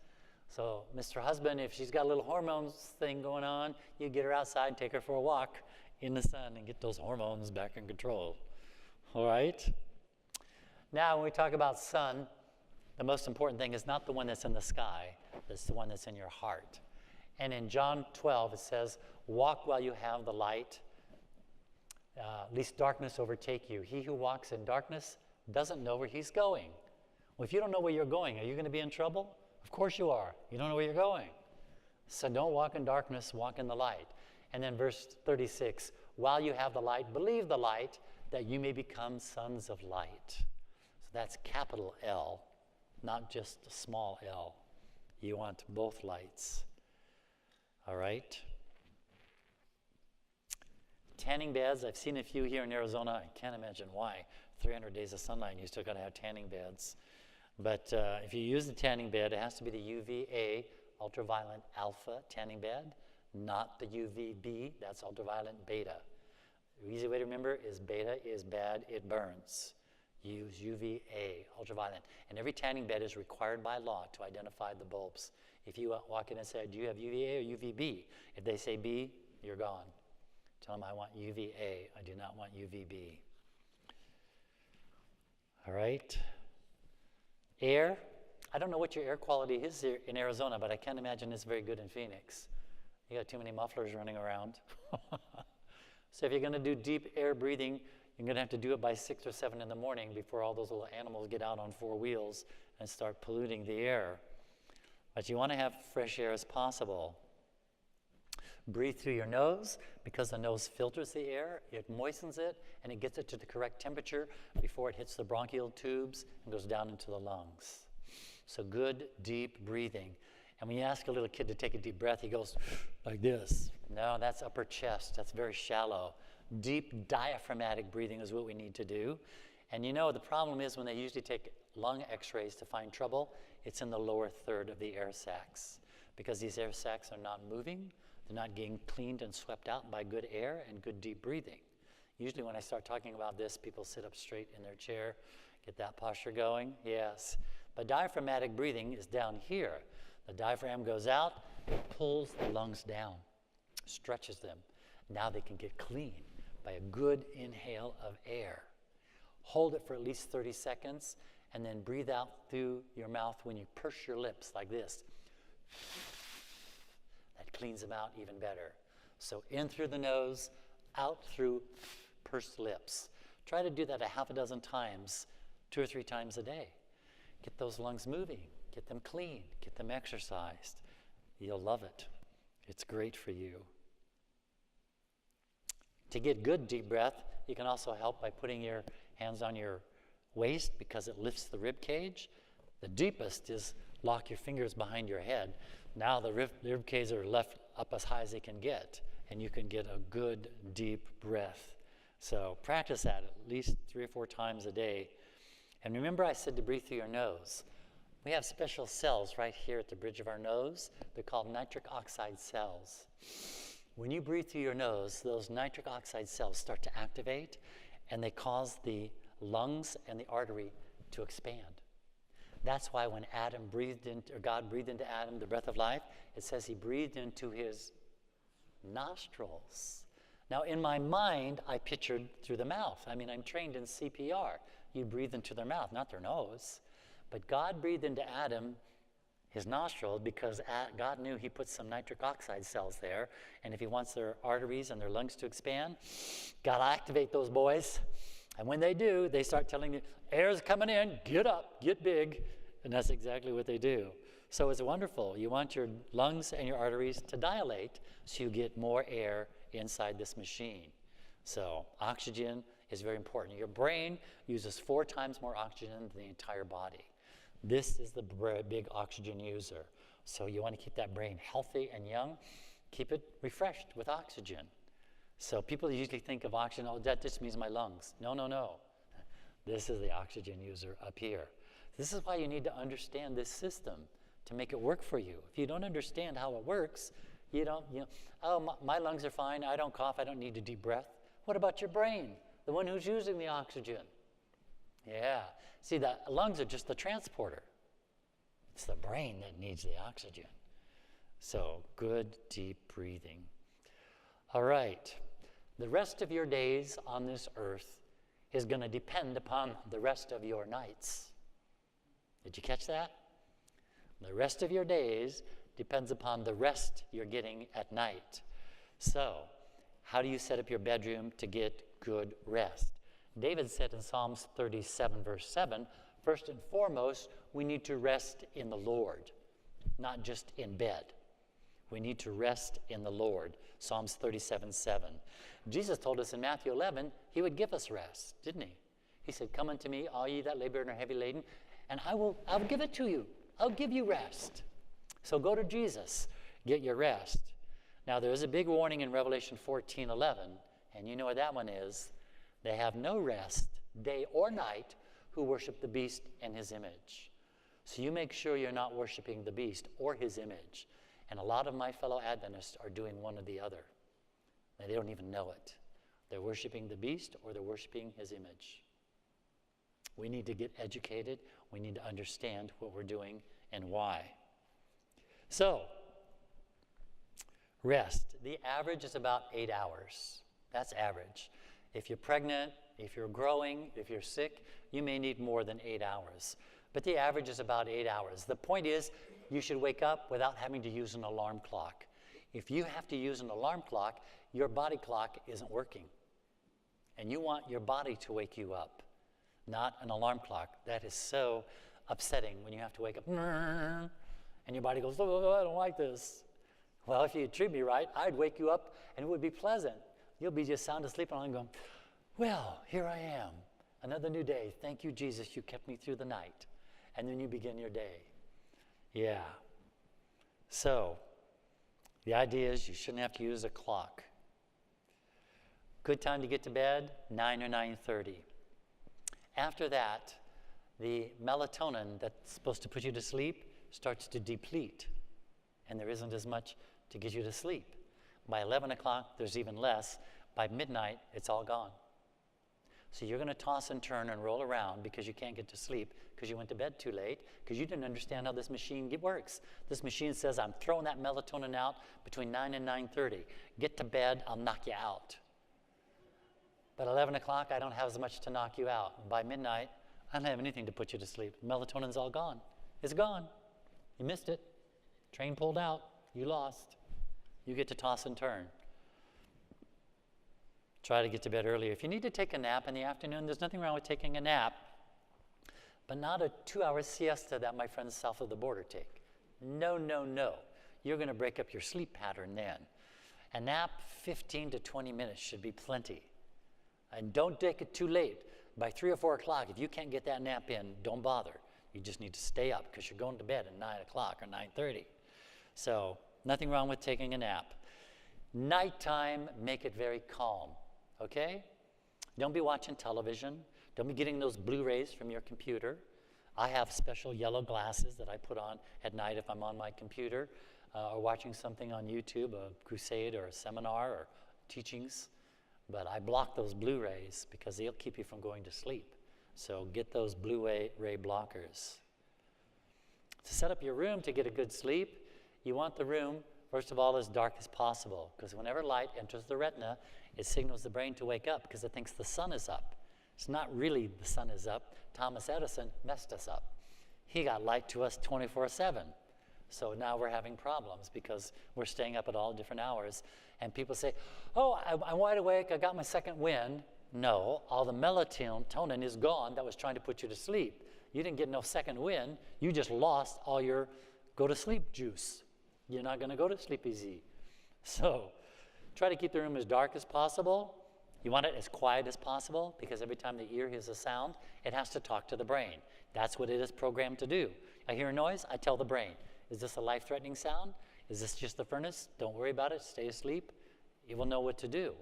So Mr. Husband, if she's got a little hormones thing going on, you get her outside and take her for a walk in the sun and get those hormones back in control. All right? Now, when we talk about sun, the most important thing is not the one that's in the sky, it's the one that's in your heart. And in John 12, it says, walk while you have the light, lest darkness overtake you. He who walks in darkness doesn't know where he's going. Well, if you don't know where you're going, are you going to be in trouble? Of course you are. You don't know where you're going. So don't walk in darkness, walk in the light. And then verse 36, while you have the light, believe the light, that you may become sons of light. So that's capital L, not just a small l. You want both lights. All right? Tanning beds, I've seen a few here in Arizona. I can't imagine why. 300 days of sunlight and you still got to have tanning beds. But if you use the tanning bed, it has to be the UVA, ultraviolet alpha tanning bed, not the UVB, that's ultraviolet beta. The easy way to remember is beta is bad, it burns. Use UVA, ultraviolet. And every tanning bed is required by law to identify the bulbs. If you walk in and say, do you have UVA or UVB? If they say B, you're gone. Tell them I want UVA, I do not want UVB. All right. Air. I don't know what your air quality is here in Arizona, but I can't imagine it's very good in Phoenix. You got too many mufflers running around. So if you're going to do deep air breathing, you're going to have to do it by 6 or 7 in the morning before all those little animals get out on 4 wheels and start polluting the air. But you want to have fresh air as possible. Breathe through your nose because the nose filters the air, it moistens it, and it gets it to the correct temperature before it hits the bronchial tubes and goes down into the lungs. So good, deep breathing. And when you ask a little kid to take a deep breath, he goes like this. No, that's upper chest. That's very shallow. Deep diaphragmatic breathing is what we need to do. And you know, the problem is when they usually take lung x-rays to find trouble, it's in the lower third of the air sacs. Because these air sacs are not moving, they're not getting cleaned and swept out by good air and good deep breathing. Usually when I start talking about this, people sit up straight in their chair, get that posture going. Yes. But diaphragmatic breathing is down here. The diaphragm goes out, it pulls the lungs down, stretches them. Now they can get clean by a good inhale of air. Hold it for at least 30 seconds, and then breathe out through your mouth when you purse your lips like this. That cleans them out even better. So in through the nose, out through pursed lips. Try to do that a half a dozen times, 2 or 3 times a day. Get those lungs moving, get them clean, get them exercised. You'll love it. It's great for you. To get good deep breath, you can also help by putting your hands on your waist because it lifts the rib cage. The deepest is lock your fingers behind your head. Now the rib cages are left up as high as they can get, and you can get a good deep breath. So practice that at least 3 or 4 times a day. And remember I said to breathe through your nose. We have special cells right here at the bridge of our nose. They're called nitric oxide cells. When you breathe through your nose, those nitric oxide cells start to activate, and they cause the lungs and the artery to expand. That's why when God breathed into Adam the breath of life, it says he breathed into his nostrils. Now, in my mind, I pictured through the mouth. I mean, I'm trained in CPR. You breathe into their mouth, not their nose. But God breathed into Adam his nostril because God knew he put some nitric oxide cells there, and if he wants their arteries and their lungs to expand, got to activate those boys. And when they do, they start telling you, air's coming in, get up, get big, and that's exactly what they do. So it's wonderful. You want your lungs and your arteries to dilate so you get more air inside this machine. So oxygen is very important. Your brain uses 4 times more oxygen than the entire body. This is the big oxygen user. So you want to keep that brain healthy and young. Keep it refreshed with oxygen. So people usually think of oxygen, oh, that just means my lungs. No, no, no. This is the oxygen user up here. This is why you need to understand this system to make it work for you. If you don't understand how it works, my lungs are fine, I don't cough, I don't need a deep breath. What about your brain, the one who's using the oxygen? Yeah. See, the lungs are just the transporter. It's the brain that needs the oxygen. So, good, deep breathing. All right. The rest of your days on this earth is going to depend upon the rest of your nights. Did you catch that? The rest of your days depends upon the rest you're getting at night. So, how do you set up your bedroom to get good rest? David said in Psalms 37, verse 7, first and foremost, we need to rest in the Lord, not just in bed. We need to rest in the Lord. Psalms 37, 7. Jesus told us in Matthew 11, he would give us rest, didn't he? He said, come unto me, all ye that labor and are heavy laden, and I'll give it to you. I'll give you rest. So go to Jesus, get your rest. Now there is a big warning in Revelation 14:11, and you know what that one is. They have no rest day or night, who worship the beast and his image. So you make sure you're not worshiping the beast or his image. And a lot of my fellow Adventists are doing one or the other. And they don't even know it. They're worshiping the beast or they're worshiping his image. We need to get educated. We need to understand what we're doing and why. So, rest. The average is about 8 hours. That's average. If you're pregnant, if you're growing, if you're sick, you may need more than 8 hours. But the average is about 8 hours. The point is, you should wake up without having to use an alarm clock. If you have to use an alarm clock, your body clock isn't working. And you want your body to wake you up, not an alarm clock. That is so upsetting when you have to wake up, and your body goes, oh, I don't like this. Well, if you treat me right, I'd wake you up and it would be pleasant. You'll be just sound asleep and I'm going, well, here I am, another new day. Thank you, Jesus, you kept me through the night. And then you begin your day. Yeah. So, the idea is you shouldn't have to use a clock. Good time to get to bed, 9 or 9:30. After that, the melatonin that's supposed to put you to sleep starts to deplete, and there isn't as much to get you to sleep. By 11 o'clock, there's even less. By midnight, it's all gone. So you're going to toss and turn and roll around because you can't get to sleep because you went to bed too late, because you didn't understand how this machine works. This machine says, I'm throwing that melatonin out between 9 and 9:30. Get to bed, I'll knock you out. But 11 o'clock, I don't have as much to knock you out. By midnight, I don't have anything to put you to sleep. Melatonin's all gone. It's gone. You missed it. Train pulled out. You lost. You get to toss and turn. Try to get to bed earlier. If you need to take a nap in the afternoon, there's nothing wrong with taking a nap, but not a 2-hour siesta that my friends south of the border take. No, no, no. You're going to break up your sleep pattern then. A nap, 15 to 20 minutes should be plenty. And don't take it too late. By 3 or 4 o'clock, if you can't get that nap in, don't bother. You just need to stay up because you're going to bed at 9 o'clock or 9:30. So nothing wrong with taking a nap. Nighttime, make it very calm, okay? Don't be watching television. Don't be getting those Blu-rays from your computer. I have special yellow glasses that I put on at night if I'm on my computer or watching something on YouTube, a crusade or a seminar or teachings. But I block those Blu-rays because they'll keep you from going to sleep. So get those Blu-ray blockers. To set up your room to get a good sleep, you want the room, first of all, as dark as possible, because whenever light enters the retina, it signals the brain to wake up because it thinks the sun is up. It's not really the sun is up. Thomas Edison messed us up. He got light to us 24/7. So now we're having problems because we're staying up at all different hours. And people say, oh, I'm wide awake, I got my second wind. No, all the melatonin is gone that was trying to put you to sleep. You didn't get no second wind. You just lost all your go-to-sleep juice. You're not going to go to sleep easy. So try to keep the room as dark as possible. You want it as quiet as possible because every time the ear hears a sound, it has to talk to the brain. That's what it is programmed to do. I hear a noise, I tell the brain, is this a life-threatening sound? Is this just the furnace? Don't worry about it. Stay asleep. It will know what to do.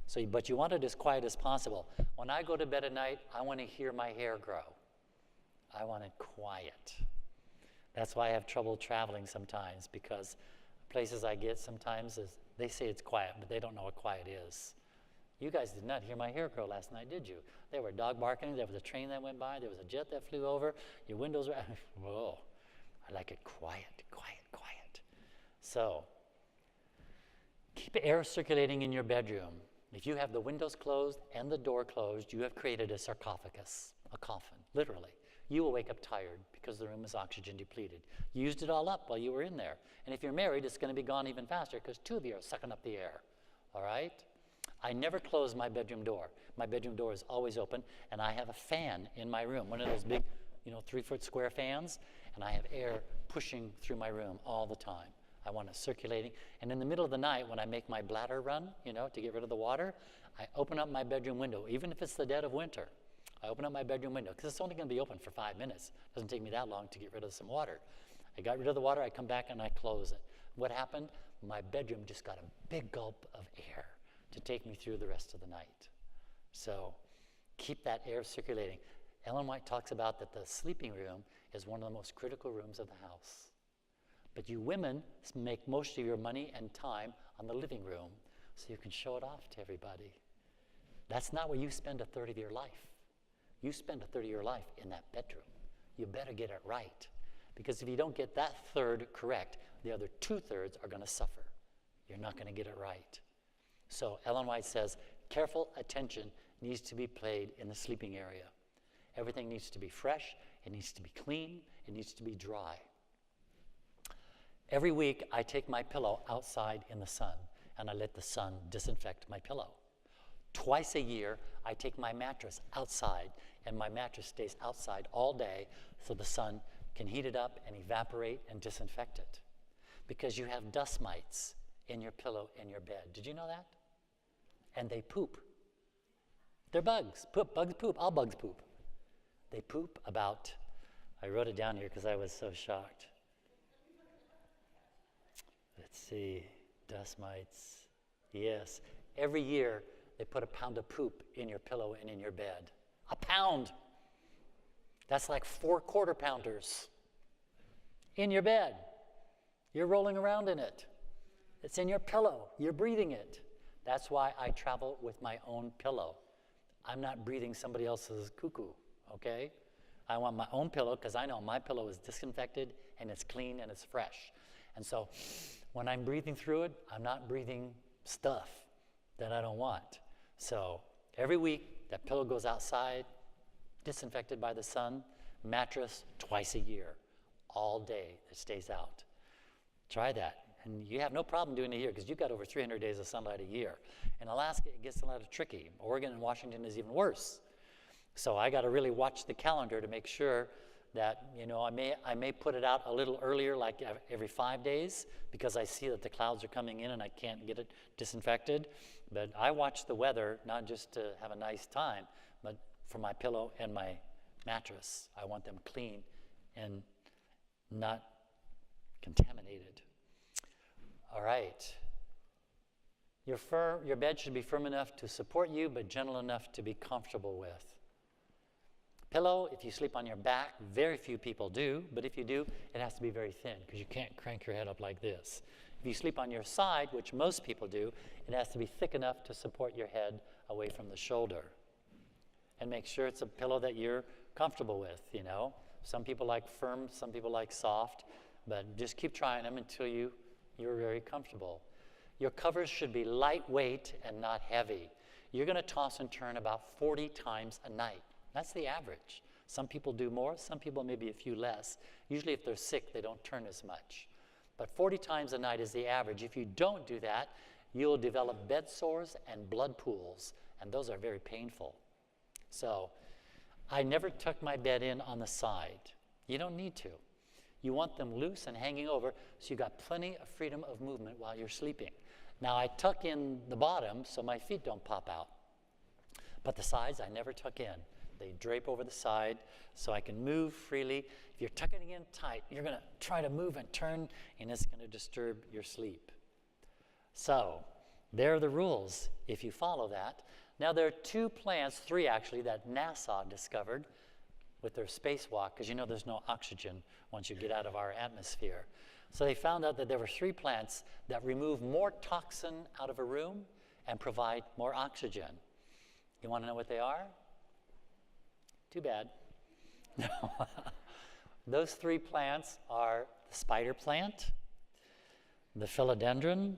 So, but you want it as quiet as possible. When I go to bed at night, I want to hear my hair grow. I want it quiet. That's why I have trouble traveling sometimes, because places I get sometimes, they say it's quiet, but they don't know what quiet is. You guys did not hear my hair grow last night, did you? There were dog barking. There was a train that went by. There was a jet that flew over. Your windows were... Whoa. I like it quiet, quiet, quiet. So, keep air circulating in your bedroom. If you have the windows closed and the door closed, you have created a sarcophagus, a coffin, literally. You will wake up tired because the room is oxygen depleted. You used it all up while you were in there. And if you're married, it's going to be gone even faster because 2 of you are sucking up the air, all right? I never close my bedroom door. My bedroom door is always open, and I have a fan in my room, one of those big, 3-foot square fans, and I have air pushing through my room all the time. I want it circulating. And in the middle of the night, when I make my bladder run, to get rid of the water, I open up my bedroom window, even if it's the dead of winter. I open up my bedroom window, because it's only going to be open for 5 minutes. It doesn't take me that long to get rid of some water. I got rid of the water, I come back and I close it. What happened? My bedroom just got a big gulp of air to take me through the rest of the night. So Keep that air circulating. Ellen White talks about that the sleeping room is one of the most critical rooms of the house. But you women make most of your money and time on the living room so you can show it off to everybody. That's not where you spend a third of your life. You spend a third of your life in that bedroom. You better get it right. Because if you don't get that third correct, the other 2/3 are going to suffer. You're not going to get it right. So Ellen White says, careful attention needs to be paid in the sleeping area. Everything needs to be fresh, it needs to be clean, it needs to be dry. Every week, I take my pillow outside in the sun, and I let the sun disinfect my pillow. Twice a year, I take my mattress outside, and my mattress stays outside all day so the sun can heat it up and evaporate and disinfect it. Because you have dust mites in your pillow in your bed. Did you know that? And they poop. They're bugs. Bugs poop. All bugs poop. They poop about, I wrote it down here because I was so shocked. Let's see, dust mites. Yes, every year they put a pound of poop in your pillow and in your bed. A pound. That's like 4 quarter-pounders in your bed. You're rolling around in it. It's in your pillow. You're breathing it. That's why I travel with my own pillow. I'm not breathing somebody else's cuckoo, okay? I want my own pillow because I know my pillow is disinfected and it's clean and it's fresh. And so when I'm breathing through it, I'm not breathing stuff that I don't want. So every week, that pillow goes outside, disinfected by the sun, mattress twice a year, all day it stays out. Try that. And you have no problem doing it here because you've got over 300 days of sunlight a year. In Alaska, it gets a lot tricky. Oregon and Washington is even worse. So I got to really watch the calendar to make sure that, I may put it out a little earlier, like every 5 days, because I see that the clouds are coming in and I can't get it disinfected. But I watch the weather, not just to have a nice time, but for my pillow and my mattress. I want them clean and not contaminated. All right. Your bed should be firm enough to support you, but gentle enough to be comfortable with. Pillow, if you sleep on your back, very few people do, but if you do, it has to be very thin because you can't crank your head up like this. If you sleep on your side, which most people do, it has to be thick enough to support your head away from the shoulder. And make sure it's a pillow that you're comfortable with, Some people like firm, some people like soft, but just keep trying them until you're very comfortable. Your covers should be lightweight and not heavy. You're going to toss and turn about 40 times a night. That's the average. Some people do more, some people maybe a few less. Usually if they're sick, they don't turn as much. But 40 times a night is the average. If you don't do that, you'll develop bed sores and blood pools, and those are very painful. So I never tuck my bed in on the side. You don't need to. You want them loose and hanging over so you've got plenty of freedom of movement while you're sleeping. Now I tuck in the bottom so my feet don't pop out. But the sides I never tuck in. They drape over the side so I can move freely. If you're tucking it in tight, you're going to try to move and turn, and it's going to disturb your sleep. So there are the rules if you follow that. Now there are 2 plants, 3 actually, that NASA discovered with their spacewalk, because there's no oxygen once you get out of our atmosphere. So they found out that there were 3 plants that remove more toxin out of a room and provide more oxygen. You want to know what they are? Too bad. No. Those 3 plants are the spider plant, the philodendron,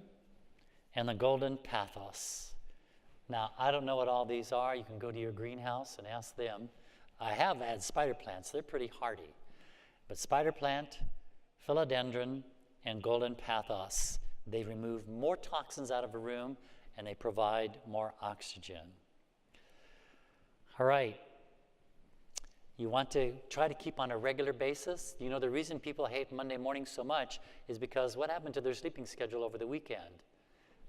and the golden pothos. Now, I don't know what all these are. You can go to your greenhouse and ask them. I have had spider plants. They're pretty hardy. But spider plant, philodendron, and golden pothos, they remove more toxins out of a room and they provide more oxygen. All right. You want to try to keep on a regular basis. The reason people hate Monday mornings so much is because what happened to their sleeping schedule over the weekend?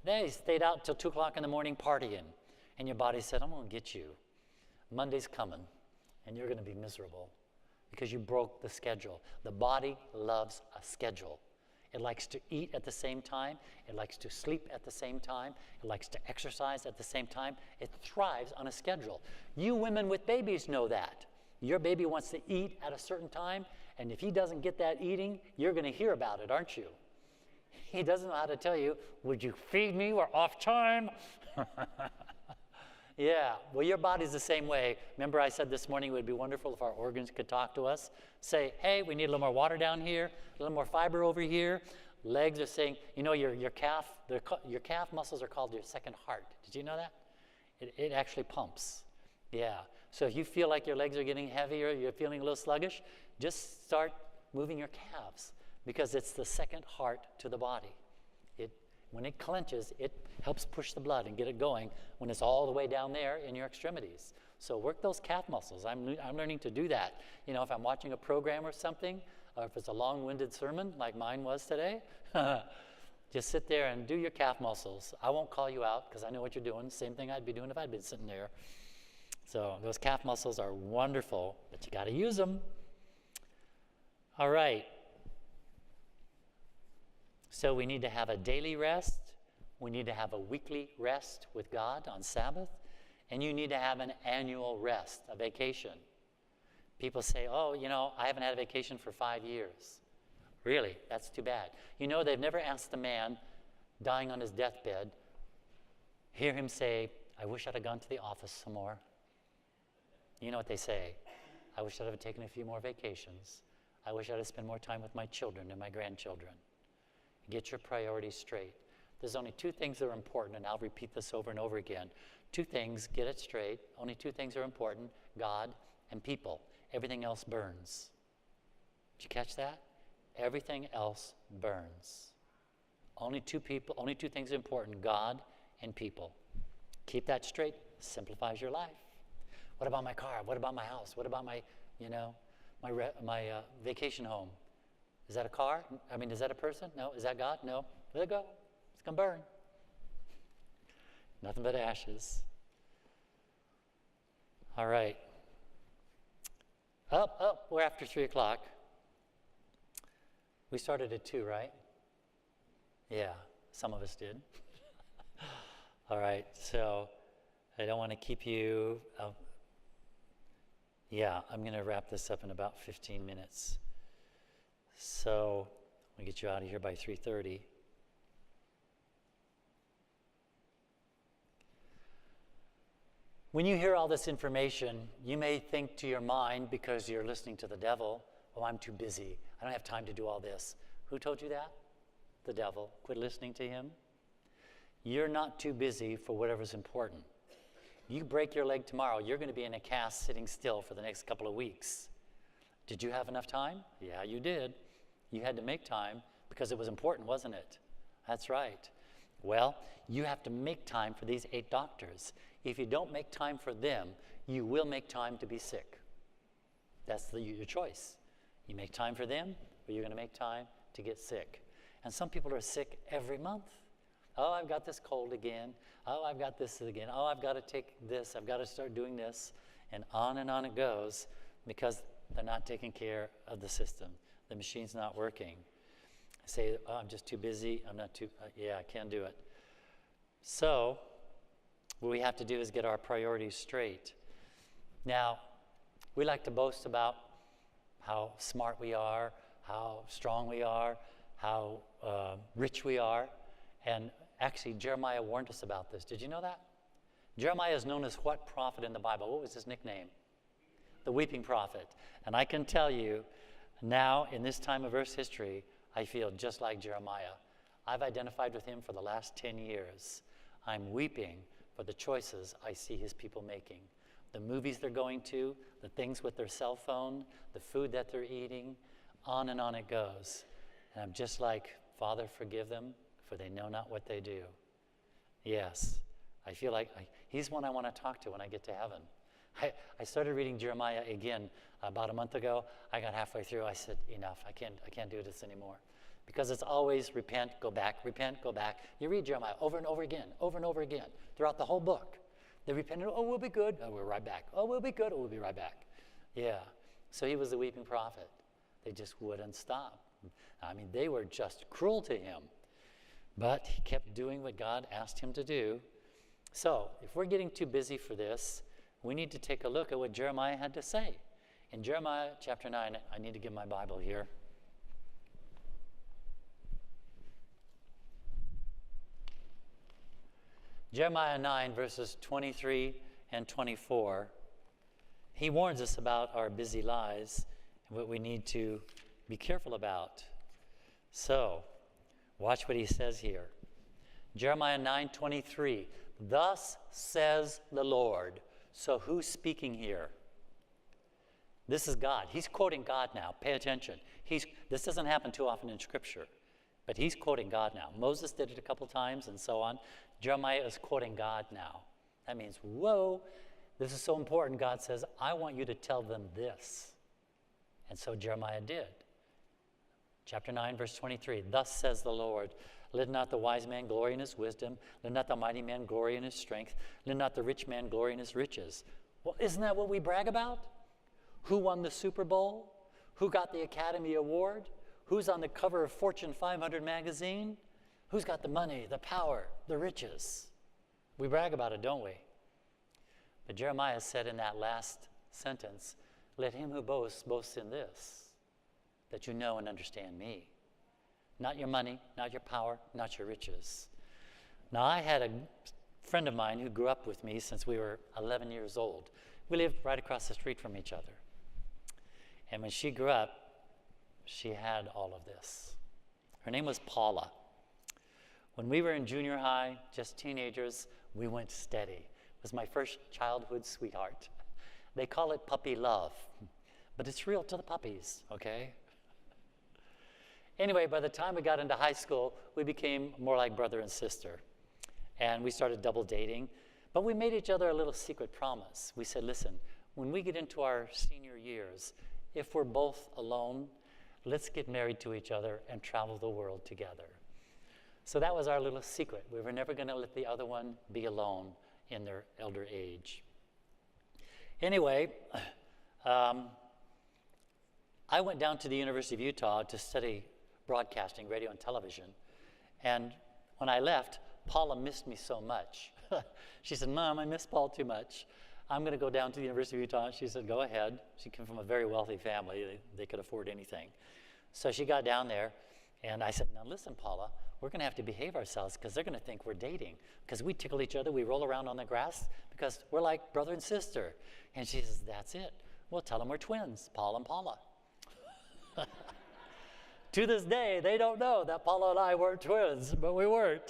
They stayed out till 2 o'clock in the morning partying, and your body said, I'm going to get you. Monday's coming, and you're going to be miserable because you broke the schedule. The body loves a schedule. It likes to eat at the same time. It likes to sleep at the same time. It likes to exercise at the same time. It thrives on a schedule. You women with babies know that. Your baby wants to eat at a certain time, and if he doesn't get that eating, you're going to hear about it, aren't you? He doesn't know how to tell you, would you feed me? We're off time. Yeah, well, your body's the same way. Remember I said this morning it would be wonderful if our organs could talk to us. Say, hey, we need a little more water down here, a little more fiber over here. Legs are saying, you know, your calf muscles are called your second heart. Did you know that? It actually pumps. Yeah, so if you feel like your legs are getting heavier, you're feeling a little sluggish, just start moving your calves because it's the second heart to the body. When it clenches, it helps push the blood and get it going when it's all the way down there in your extremities. So work those calf muscles. I'm learning to do that. You know, if I'm watching a program or something, or if it's a long-winded sermon like mine was today, just sit there and do your calf muscles. I won't call you out because I know what you're doing. Same thing I'd be doing if I'd been sitting there. So those calf muscles are wonderful, but you got to use them. All right. So we need to have a daily rest. We need to have a weekly rest with God on Sabbath. And you need to have an annual rest, a vacation. People say, oh, you know, I haven't had a vacation for 5 years. Really? That's too bad. You know, they've never asked a man dying on his deathbed, hear him say, I wish I'd have gone to the office some more. You know what they say? I wish I'd have taken a few more vacations. I wish I'd have spent more time with my children and my grandchildren. Get your priorities straight. There's only 2 things that are important, and I'll repeat this over and over again. 2 things, get it straight. Only 2 things are important, God and people. Everything else burns. Did you catch that? Everything else burns. Only 2 things are important, God and people. Keep that straight, simplifies your life. What about my car? What about my house? What about my vacation home? Is that a car? I mean, is that a person? No. Is that God? No. Let it go. It's going to burn. Nothing but ashes. All right. We're after 3 o'clock. We started at 2, right? Yeah, some of us did. All right, so I don't want to keep you. I'm going to wrap this up in about 15 minutes. So we'll get you out of here by 3:30. When you hear all this information, you may think to your mind, because you're listening to the devil, oh, I'm too busy. I don't have time to do all this. Who told you that? The devil. Quit listening to him. You're not too busy for whatever's important. You break your leg tomorrow, you're going to be in a cast sitting still for the next couple of weeks. Did you have enough time? Yeah, you did. You had to make time because it was important, wasn't it? That's right. Well, you have to make time for these 8 doctors. If you don't make time for them, you will make time to be sick. That's your choice. You make time for them, or you're going to make time to get sick. And some people are sick every month. Oh, I've got this cold again. Oh, I've got this again. Oh, I've got to take this. I've got to start doing this. And on it goes because they're not taking care of the system. The machine's not working. I say, oh, I'm just too busy. I'm not too, I can't do it. So what we have to do is get our priorities straight. Now, we like to boast about how smart we are, how strong we are, how rich we are. And actually, Jeremiah warned us about this. Did you know that? Jeremiah is known as what prophet in the Bible? What was his nickname? The weeping prophet. And I can tell you, now, in this time of Earth's history, I feel just like Jeremiah. I've identified with him for the last 10 years. I'm weeping for the choices I see his people making. The movies they're going to, the things with their cell phone, the food that they're eating, on it goes. And I'm just like, Father, forgive them, for they know not what they do. Yes, I feel like he's one I want to talk to when I get to heaven. I started reading Jeremiah again about a month ago. I got halfway through. I said, enough. I can't do this anymore. Because it's always repent, go back, repent, go back. You read Jeremiah over and over again, throughout the whole book. They repented, oh, we'll be good. Oh, we're right back. Oh, we'll be good. Oh, we'll be right back. Yeah. So he was the weeping prophet. They just wouldn't stop. I mean, they were just cruel to him. But he kept doing what God asked him to do. So, if we're getting too busy for this, we need to take a look at what Jeremiah had to say. In Jeremiah chapter 9, I need to get my Bible here. Jeremiah 9, verses 23 and 24. He warns us about our busy lives and what we need to be careful about. So, watch what he says here. Jeremiah 9:23. Thus says the Lord. So who's speaking here? This is God. He's quoting God now. Pay attention. This doesn't happen too often in Scripture, but he's quoting God now. Moses did it a couple times and so on. Jeremiah is quoting God now. That means, whoa, this is so important. God says, I want you to tell them this. And so Jeremiah did. Chapter 9, verse 23. Thus says the Lord, let not the wise man glory in his wisdom. Let not the mighty man glory in his strength. Let not the rich man glory in his riches. Well, isn't that what we brag about? Who won the Super Bowl? Who got the Academy Award? Who's on the cover of Fortune 500 magazine? Who's got the money, the power, the riches? We brag about it, don't we? But Jeremiah said in that last sentence, let him who boasts, boast in this, that you know and understand me. Not your money, not your power, not your riches. Now, I had a friend of mine who grew up with me since we were 11 years old. We lived right across the street from each other. And when she grew up, she had all of this. Her name was Paula. When we were in junior high, just teenagers, we went steady. It was my first childhood sweetheart. They call it puppy love, but it's real to the puppies, okay? Anyway, by the time we got into high school, we became more like brother and sister. And we started double dating. But we made each other a little secret promise. We said, listen, when we get into our senior years, if we're both alone, let's get married to each other and travel the world together. So that was our little secret. We were never going to let the other one be alone in their elder age. Anyway, I went down to the University of Utah to study broadcasting, radio and television. And when I left, Paula missed me so much. She said, Mom, I miss Paul too much. I'm going to go down to the University of Utah. She said, go ahead. She came from a very wealthy family. They could afford anything. So she got down there, and I said, now listen, Paula, we're going to have to behave ourselves because they're going to think we're dating because we tickle each other. We roll around on the grass because we're like brother and sister. And she says, that's it. Well, tell them we're twins, Paul and Paula. To this day, they don't know that Paula and I weren't twins, but we weren't.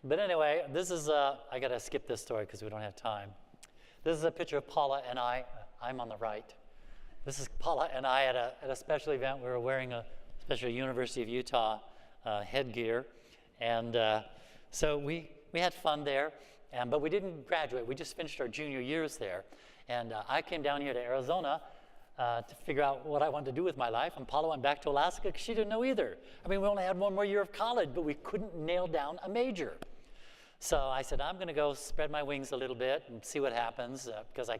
But anyway, this is, I got to skip this story because we don't have time. This is a picture of Paula and I. I'm on the right. This is Paula and I at a special event. We were wearing a special University of Utah headgear. And so we had fun there, but we didn't graduate. We just finished our junior years there. And I came down here to Arizona to figure out what I wanted to do with my life. And Paula went back to Alaska because she didn't know either. I mean, we only had one more year of college, but we couldn't nail down a major. So I said, I'm going to go spread my wings a little bit and see what happens because I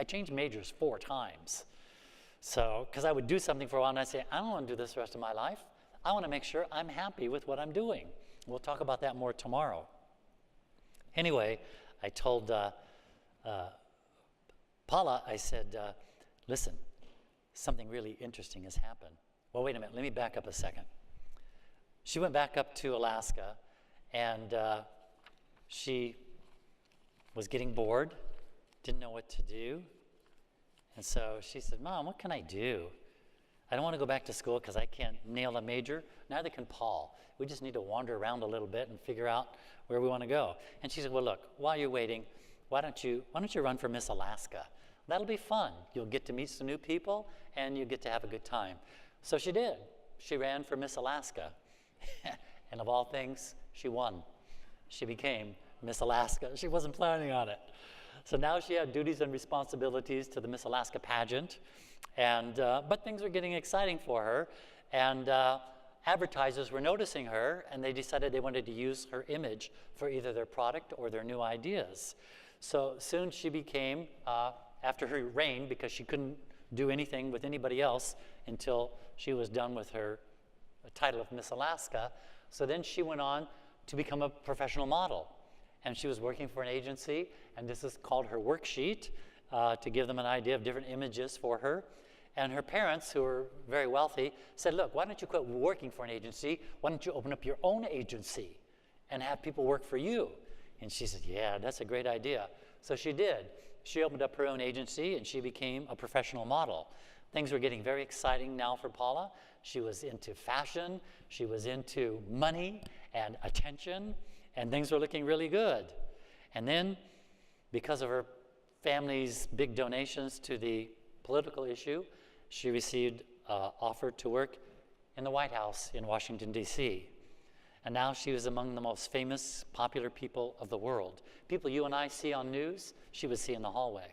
changed majors 4 times. So, because I would do something for a while and I'd say, I don't want to do this the rest of my life. I want to make sure I'm happy with what I'm doing. We'll talk about that more tomorrow. Anyway, I told Paula, I said, listen, something really interesting has happened. Well, wait a minute, let me back up a second. She went back up to Alaska and she was getting bored, didn't know what to do. And so she said, Mom, what can I do? I don't want to go back to school because I can't nail a major. Neither can Paul. We just need to wander around a little bit and figure out where we want to go. And she said, well, look, while you're waiting, why don't you run for Miss Alaska? That'll be fun. You'll get to meet some new people and you'll get to have a good time. So she did. She ran for Miss Alaska. And of all things, she won. She became Miss Alaska. She wasn't planning on it. So now she had duties and responsibilities to the Miss Alaska pageant, but things were getting exciting for her, and advertisers were noticing her, and they decided they wanted to use her image for either their product or their new ideas. So soon she became, after her reign, because she couldn't do anything with anybody else until she was done with her title of Miss Alaska. So then she went on to become a professional model. And she was working for an agency, and this is called her worksheet to give them an idea of different images for her. And her parents, who were very wealthy, said, look, why don't you quit working for an agency? Why don't you open up your own agency and have people work for you? And she said, yeah, that's a great idea. So she did. She opened up her own agency, and she became a professional model. Things were getting very exciting now for Paula. She was into fashion. She was into money and attention, and things were looking really good. And then, because of her family's big donations to the political issue, she received an offer to work in the White House in Washington, D.C. And now she was among the most famous, popular people of the world. People you and I see on news, she would see in the hallway.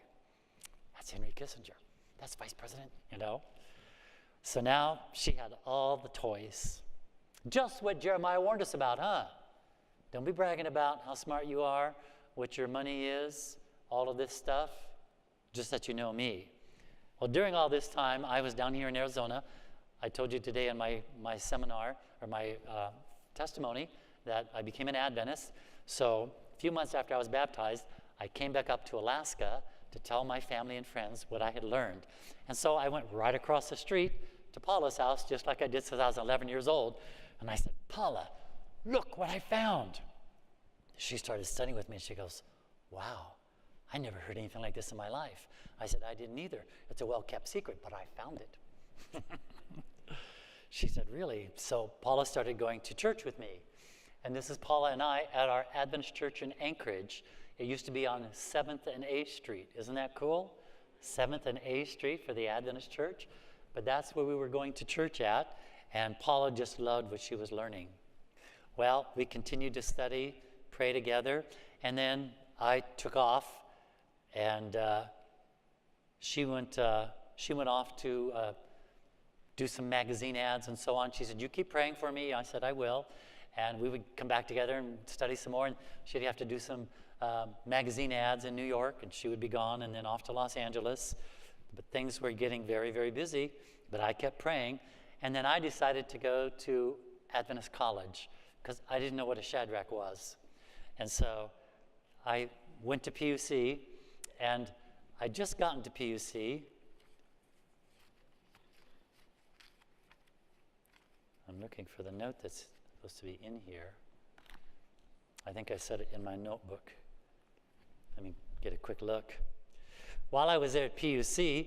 That's Henry Kissinger. That's Vice President, you know. So now she had all the toys. Just what Jeremiah warned us about, huh? Don't be bragging about how smart you are, what your money is, all of this stuff, just that you know me. Well, during all this time, I was down here in Arizona. I told you today in my seminar, or my testimony, that I became an Adventist. So a few months after I was baptized, I came back up to Alaska to tell my family and friends what I had learned. And so I went right across the street to Paula's house, just like I did since I was 11 years old. And I said, Paula, look what I found. She started studying with me, and she goes, wow, I never heard anything like this in my life. I said, I didn't either. It's a well-kept secret, but I found it. She said, really? So Paula started going to church with me. And this is Paula and I at our Adventist church in Anchorage. It used to be on 7th and A Street. Isn't that cool? 7th and A Street for the Adventist church. But that's where we were going to church at. And Paula just loved what she was learning. Well, we continued to study, pray together. And then I took off, and she went off to do some magazine ads and so on. She said, you keep praying for me. I said, I will. And we would come back together and study some more. And she'd have to do some magazine ads in New York, and she would be gone, and then off to Los Angeles. But things were getting very, very busy. But I kept praying. And then I decided to go to Adventist college because I didn't know what a Shadrach was. And so I went to PUC, and I'd just gotten to PUC. I'm looking for the note that's supposed to be in here. I think I said it in my notebook. Let me get a quick look. While I was there at PUC,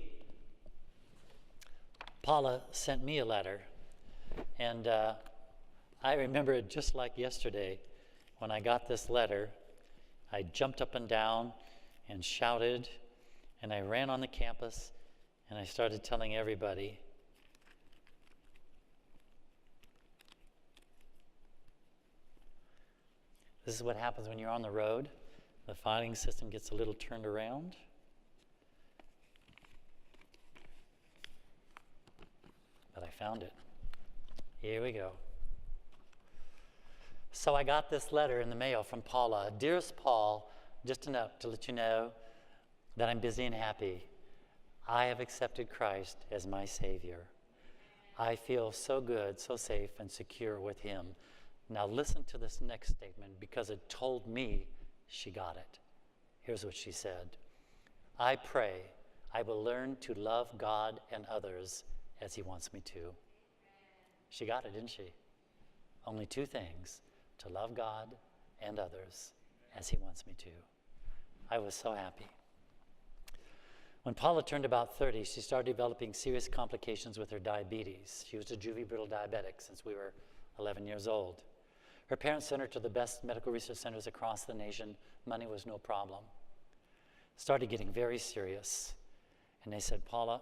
Paula sent me a letter. And I remember it just like yesterday. When I got this letter, I jumped up and down and shouted, and I ran on the campus, and I started telling everybody. This is what happens when you're on the road. The filing system gets a little turned around. But I found it. Here we go. So I got this letter in the mail from Paula. Dearest Paul, just enough to let you know that I'm busy and happy. I have accepted Christ as my Savior. I feel so good, so safe, and secure with Him. Now listen to this next statement, because it told me she got it. Here's what she said. I pray I will learn to love God and others as He wants me to. She got it, didn't she? Only two things, to love God and others as He wants me to. I was so happy. When Paula turned about 30, she started developing serious complications with her diabetes. She was a juvie brittle diabetic since we were 11 years old. Her parents sent her to the best medical research centers across the nation. Money was no problem. Started getting very serious. And they said, Paula,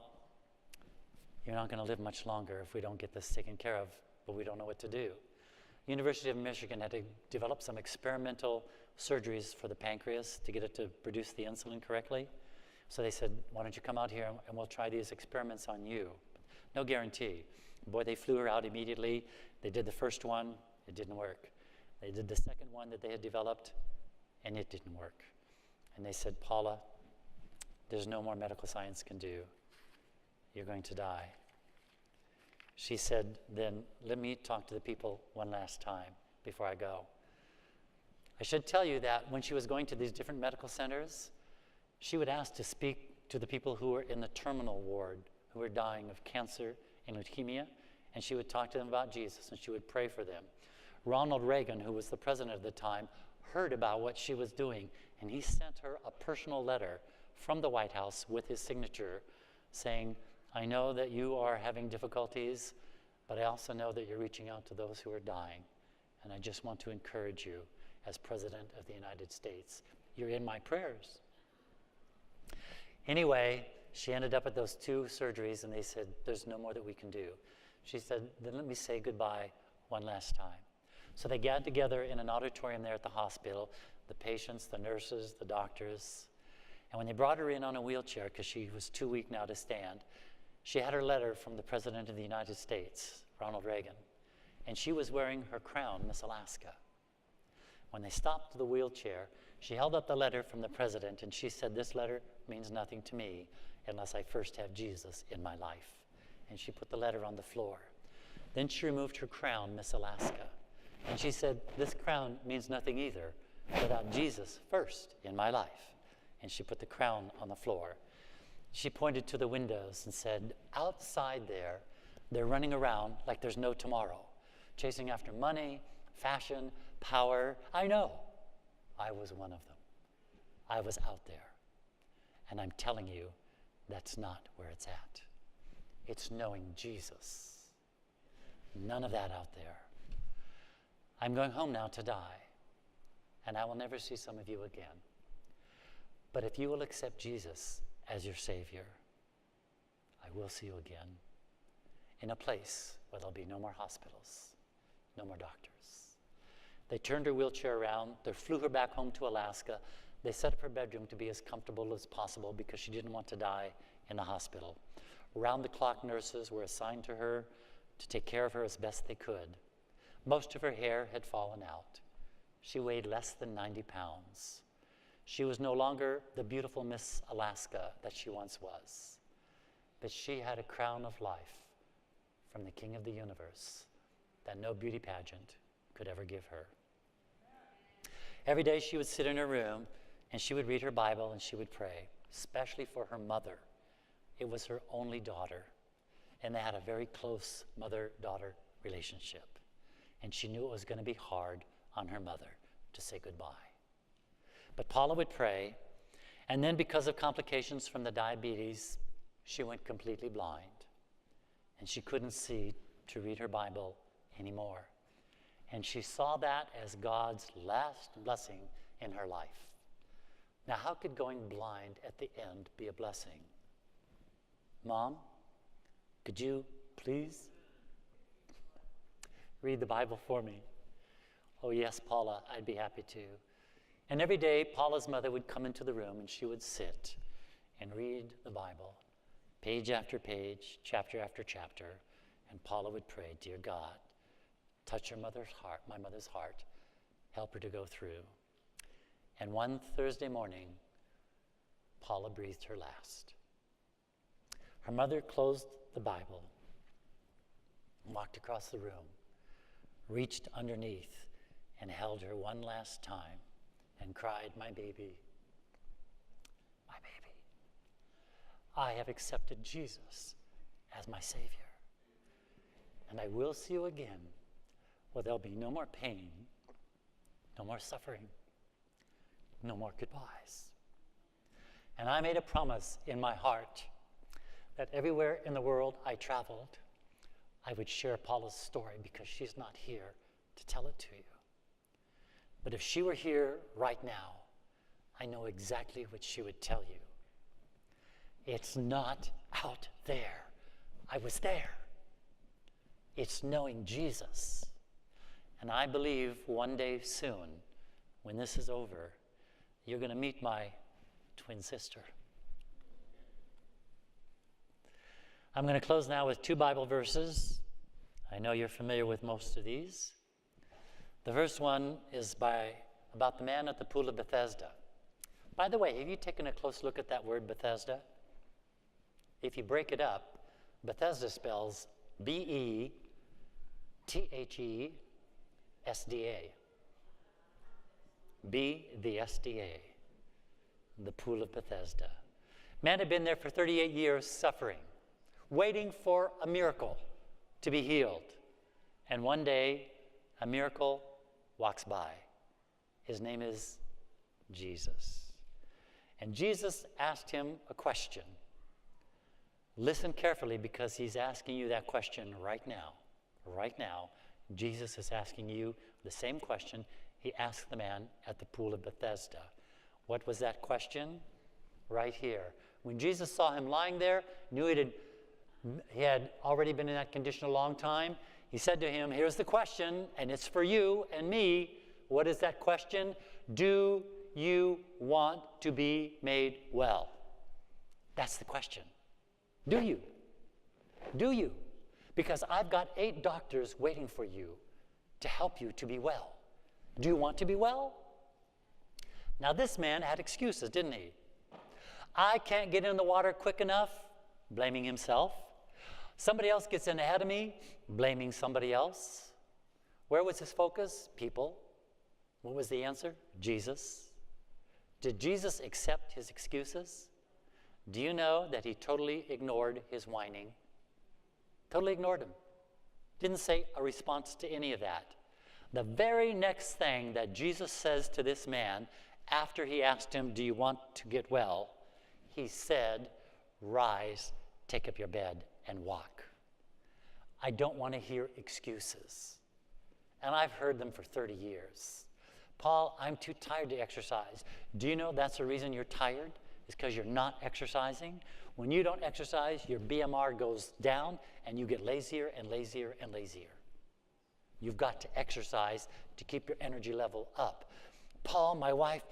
you're not going to live much longer if we don't get this taken care of, but we don't know what to do. University of Michigan had to develop some experimental surgeries for the pancreas to get it to produce the insulin correctly. So they said, why don't you come out here and we'll try these experiments on you. No guarantee. Boy, they flew her out immediately. They did the first one. It didn't work. They did the second one that they had developed, and it didn't work. And they said, Paula, there's no more medical science can do. You're going to die. she said, then let me talk to the people one last time before I go. I should tell you that when she was going to these different medical centers, she would ask to speak to the people who were in the terminal ward, who were dying of cancer and leukemia, and she would talk to them about Jesus, and she would pray for them. Ronald Reagan, who was the president at the time, heard about what she was doing, and he sent her a personal letter from the White House with his signature saying, I know that you are having difficulties, but I also know that you're reaching out to those who are dying, and I just want to encourage you as President of the United States. You're in my prayers. Anyway, she ended up at those 2 surgeries, and they said, there's no more that we can do. She said, then let me say goodbye one last time. So they gathered together in an auditorium there at the hospital, the patients, the nurses, the doctors. And when they brought her in on a wheelchair, because she was too weak now to stand, she had her letter from the President of the United States, Ronald Reagan. And she was wearing her crown, Miss Alaska. When they stopped the wheelchair, she held up the letter from the President, and she said, this letter means nothing to me unless I first have Jesus in my life. And she put the letter on the floor. Then she removed her crown, Miss Alaska. And she said, this crown means nothing either without Jesus first in my life. And she put the crown on the floor. She pointed to the windows and said, outside there, they're running around like there's no tomorrow, chasing after money, fashion, power. I know. I was one of them. I was out there. And I'm telling you, that's not where it's at. It's knowing Jesus. None of that out there. I'm going home now to die, and I will never see some of you again. But if you will accept Jesus as your Savior, I will see you again in a place where there'll be no more hospitals, no more doctors. They turned her wheelchair around. They flew her back home to Alaska. They set up her bedroom to be as comfortable as possible because she didn't want to die in the hospital. Round-the-clock nurses were assigned to her to take care of her as best they could. Most of her hair had fallen out. She weighed less than 90 pounds. She was no longer the beautiful Miss Alaska that she once was, but she had a crown of life from the King of the universe that no beauty pageant could ever give her. Every day she would sit in her room and she would read her Bible and she would pray, especially for her mother. It was her only daughter, and they had a very close mother-daughter relationship. And she knew it was going to be hard on her mother to say goodbye. But Paula would pray, and then because of complications from the diabetes, she went completely blind. And she couldn't see to read her Bible anymore. And she saw that as God's last blessing in her life. Now, how could going blind at the end be a blessing? Mom, could you please read the Bible for me? Oh yes, Paula, I'd be happy to. And every day, Paula's mother would come into the room and she would sit and read the Bible, page after page, chapter after chapter, and Paula would pray, dear God, touch her mother's heart, my mother's heart, help her to go through. And one Thursday morning, Paula breathed her last. Her mother closed the Bible, walked across the room, reached underneath, and held her one last time and cried, my baby, my baby. I have accepted Jesus as my Savior. And I will see you again where there'll be no more pain, no more suffering, no more goodbyes. And I made a promise in my heart that everywhere in the world I traveled, I would share Paula's story because she's not here to tell it to you. But if she were here right now, I know exactly what she would tell you. It's not out there. I was there. It's knowing Jesus. And I believe one day soon, when this is over, you're going to meet my twin sister. I'm going to close now with 2 Bible verses. I know you're familiar with most of these. The first one is about the man at the pool of Bethesda. By the way, have you taken a close look at that word Bethesda? If you break it up, Bethesda spells B-E-T-H-E-S-D-A. Be the SDA, the pool of Bethesda. Man had been there for 38 years suffering, waiting for a miracle to be healed. And one day, a miracle walks by. His name is Jesus. And Jesus asked him a question. Listen carefully, because he's asking you that question right now. Right now, Jesus is asking you the same question he asked the man at the pool of Bethesda. What was that question? Right here. When Jesus saw him lying there, knew he had already been in that condition a long time, he said to him, here's the question, and it's for you and me. What is that question? Do you want to be made well? That's the question. Do you? Do you? Because I've got 8 doctors waiting for you to help you to be well. Do you want to be well? Now, this man had excuses, didn't he? I can't get in the water quick enough, blaming himself. Somebody else gets in ahead of me, blaming somebody else. Where was his focus? People. What was the answer? Jesus. Did Jesus accept his excuses? Do you know that he totally ignored his whining? Totally ignored him. Didn't say a response to any of that. The very next thing that Jesus says to this man, after he asked him, do you want to get well? He said, rise, take up your bed, and walk. I don't want to hear excuses. And I've heard them for 30 years. Paul, I'm too tired to exercise. Do you know that's the reason you're tired? It's because you're not exercising. When you don't exercise, your BMR goes down, and you get lazier and lazier and lazier. You've got to exercise to keep your energy level up. Paul, my wife,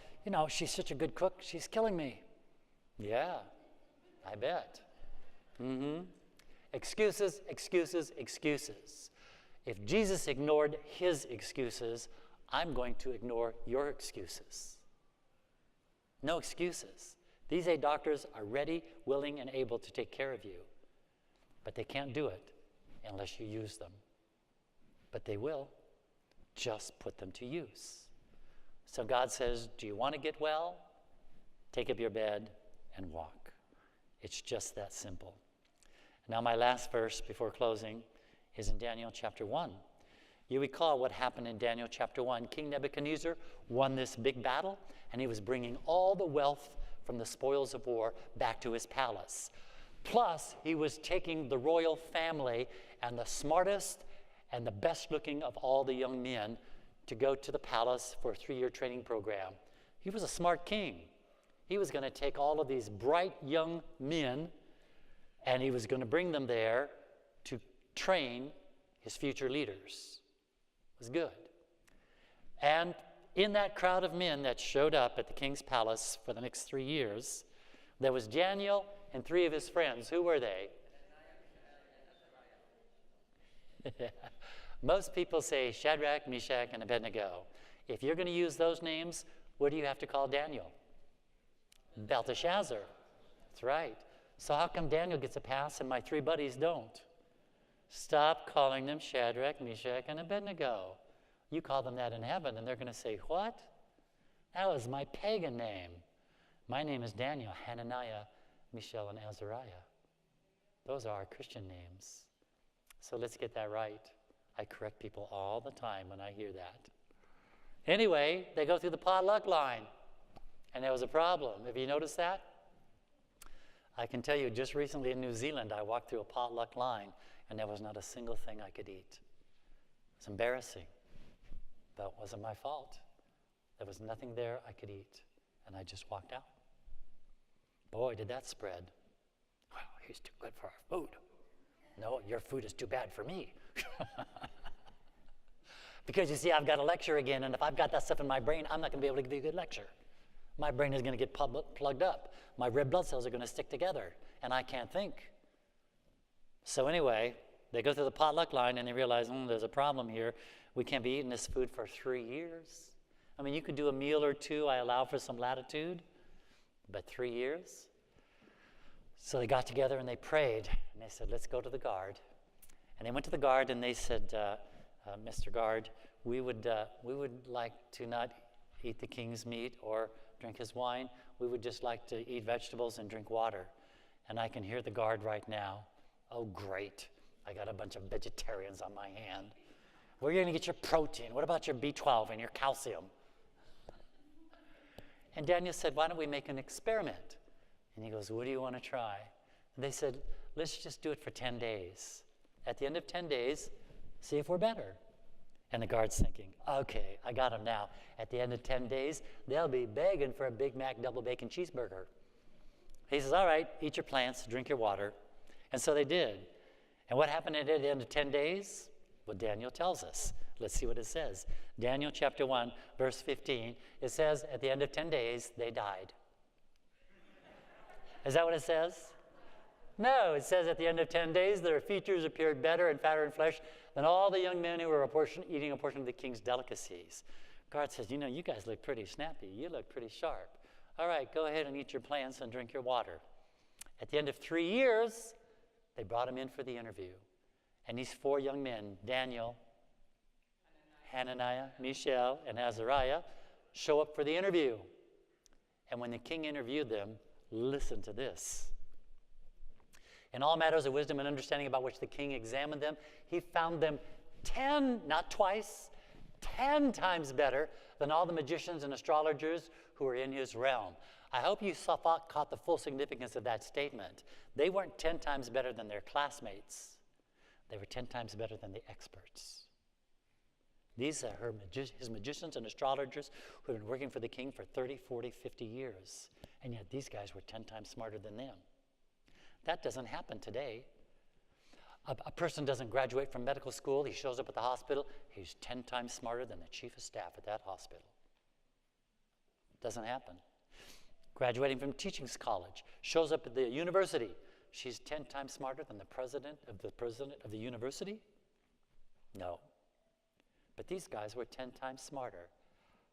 she's such a good cook, she's killing me. Yeah, I bet. Excuses, excuses, excuses. If Jesus ignored his excuses, I'm going to ignore your excuses. No excuses. These 8 doctors are ready, willing, and able to take care of you. But they can't do it unless you use them. But they will. Just put them to use. So God says, do you want to get well? Take up your bed and walk. It's just that simple. Now, my last verse before closing is in Daniel chapter 1. You recall what happened in Daniel chapter 1. King Nebuchadnezzar won this big battle, and he was bringing all the wealth from the spoils of war back to his palace. Plus, he was taking the royal family and the smartest and the best looking of all the young men to go to the palace for a 3-year training program. He was a smart king. He was going to take all of these bright young men, and he was going to bring them there to train his future leaders. It was good. And in that crowd of men that showed up at the king's palace for the next 3 years, there was Daniel and 3 of his friends. Who were they? Most people say Shadrach, Meshach, and Abednego. If you're going to use those names, what do you have to call Daniel? Belteshazzar. That's right. So how come Daniel gets a pass and my 3 buddies don't? Stop calling them Shadrach, Meshach, and Abednego. You call them that in heaven, and they're going to say, what? That was my pagan name. My name is Daniel, Hananiah, Mishael, and Azariah. Those are our Christian names. So let's get that right. I correct people all the time when I hear that. Anyway, they go through the potluck line, and there was a problem. Have you noticed that? I can tell you, just recently in New Zealand, I walked through a potluck line, and there was not a single thing I could eat. It's embarrassing, but it wasn't my fault. There was nothing there I could eat, and I just walked out. Boy, did that spread. Well, he's too good for our food. No, your food is too bad for me. Because you see, I've got a lecture again, and if I've got that stuff in my brain, I'm not going to be able to give you a good lecture. My brain is going to get plugged up. My red blood cells are going to stick together, and I can't think. So anyway, they go through the potluck line, and they realize, there's a problem here. We can't be eating this food for 3 years. I mean, you could do a meal or 2. I allow for some latitude. But 3 years? So they got together, and they prayed. And they said, let's go to the guard. And they went to the guard and they said, Mr. Guard, we would like to not eat the king's meat or drink his wine. We would just like to eat vegetables and drink water. And I can hear the guard right now. Oh, great. I got a bunch of vegetarians on my hand. Where are you going to get your protein? What about your B12 and your calcium? And Daniel said, why don't we make an experiment? And he goes, what do you want to try? And they said, let's just do it for 10 days. At the end of 10 days, see if we're better. And the guard's thinking, okay, I got them now. At the end of 10 days, they'll be begging for a Big Mac double bacon cheeseburger. He says, all right, eat your plants, drink your water. And so they did. And what happened at the end of 10 days? Well, Daniel tells us. Let's see what it says. Daniel chapter 1, verse 15. It says, at the end of 10 days, they died. Is that what it says? No, it says at the end of 10 days, their features appeared better and fatter in flesh than all the young men who were eating a portion of the king's delicacies. Guard says, you know, you guys look pretty snappy. You look pretty sharp. All right, go ahead and eat your plants and drink your water. At the end of 3 years, they brought him in for the interview. And these 4 young men, Daniel, Hananiah, Mishael, and Azariah, show up for the interview. And when the king interviewed them, listen to this. In all matters of wisdom and understanding about which the king examined them, he found them 10, not twice, 10 times better than all the magicians and astrologers who were in his realm. I hope you caught the full significance of that statement. They weren't 10 times better than their classmates. They were 10 times better than the experts. These are his magicians and astrologers who had been working for the king for 30, 40, 50 years. And yet these guys were 10 times smarter than them. That doesn't happen today. A person doesn't graduate from medical school. He shows up at the hospital. He's 10 times smarter than the chief of staff at that hospital. Doesn't happen. Graduating from teaching college, shows up at the university. She's 10 times smarter than the president of the university? No. But these guys were 10 times smarter.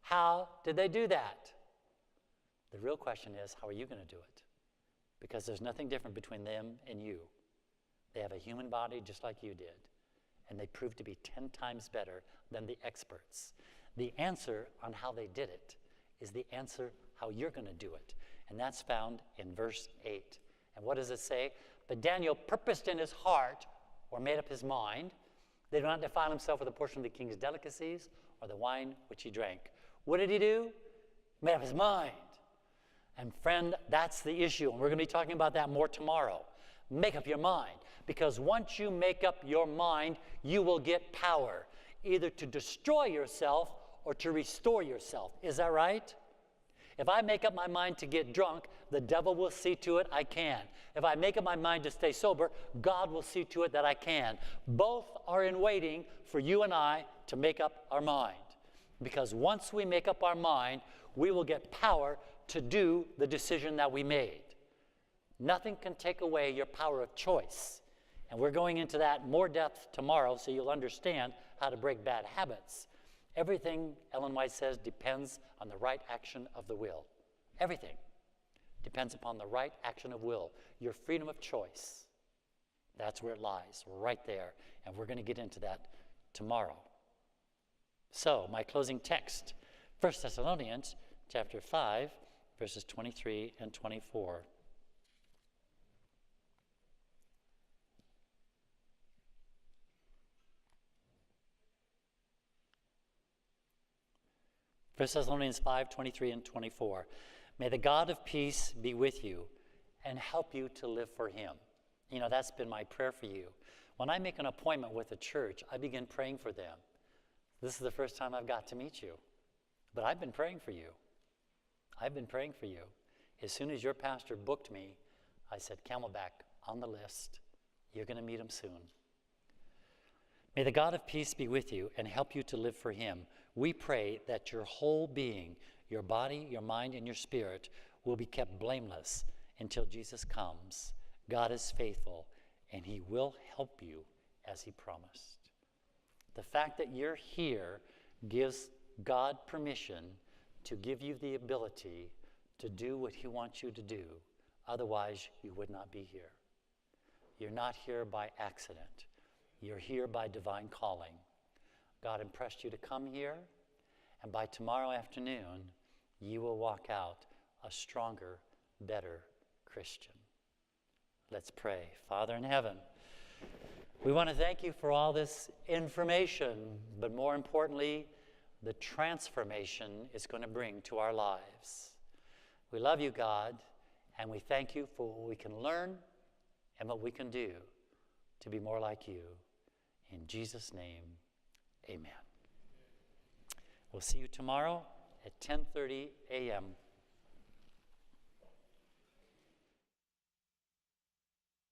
How did they do that? The real question is, how are you going to do it? Because there's nothing different between them and you. They have a human body just like you did. And they proved to be 10 times better than the experts. The answer on how they did it is the answer how you're going to do it. And that's found in verse 8. And what does it say? But Daniel purposed in his heart, or made up his mind, they did not defile himself with a portion of the king's delicacies or the wine which he drank. What did he do? Made up his mind. And friend, that's the issue. And we're going to be talking about that more tomorrow. Make up your mind. Because once you make up your mind, you will get power, either to destroy yourself or to restore yourself. Is that right? If I make up my mind to get drunk, the devil will see to it I can. If I make up my mind to stay sober, God will see to it that I can. Both are in waiting for you and I to make up our mind. Because once we make up our mind, we will get power to do the decision that we made. Nothing can take away your power of choice. And we're going into that more depth tomorrow so you'll understand how to break bad habits. Everything, Ellen White says, depends on the right action of the will. Everything depends upon the right action of will. Your freedom of choice. That's where it lies, right there. And we're going to get into that tomorrow. So, my closing text, 1 Thessalonians chapter 5, verses 23 and 24. 1 Thessalonians 5, 23 and 24. May the God of peace be with you and help you to live for him. You know, that's been my prayer for you. When I make an appointment with a church, I begin praying for them. This is the first time I've got to meet you. But I've been praying for you. I've been praying for you. As soon as your pastor booked me, I said, Camelback on the list. You're going to meet him soon. May the God of peace be with you and help you to live for him. We pray that your whole being, your body, your mind, and your spirit will be kept blameless until Jesus comes. God is faithful, and he will help you as he promised. The fact that you're here gives God permission to give you the ability to do what he wants you to do. Otherwise, you would not be here. You're not here by accident. You're here by divine calling. God impressed you to come here, and by tomorrow afternoon, you will walk out a stronger, better Christian. Let's pray. Father in heaven, we want to thank you for all this information, but more importantly, the transformation it's going to bring to our lives. We love you, God, and we thank you for what we can learn and what we can do to be more like you. In Jesus' name, amen. We'll see you tomorrow at 10:30 a.m.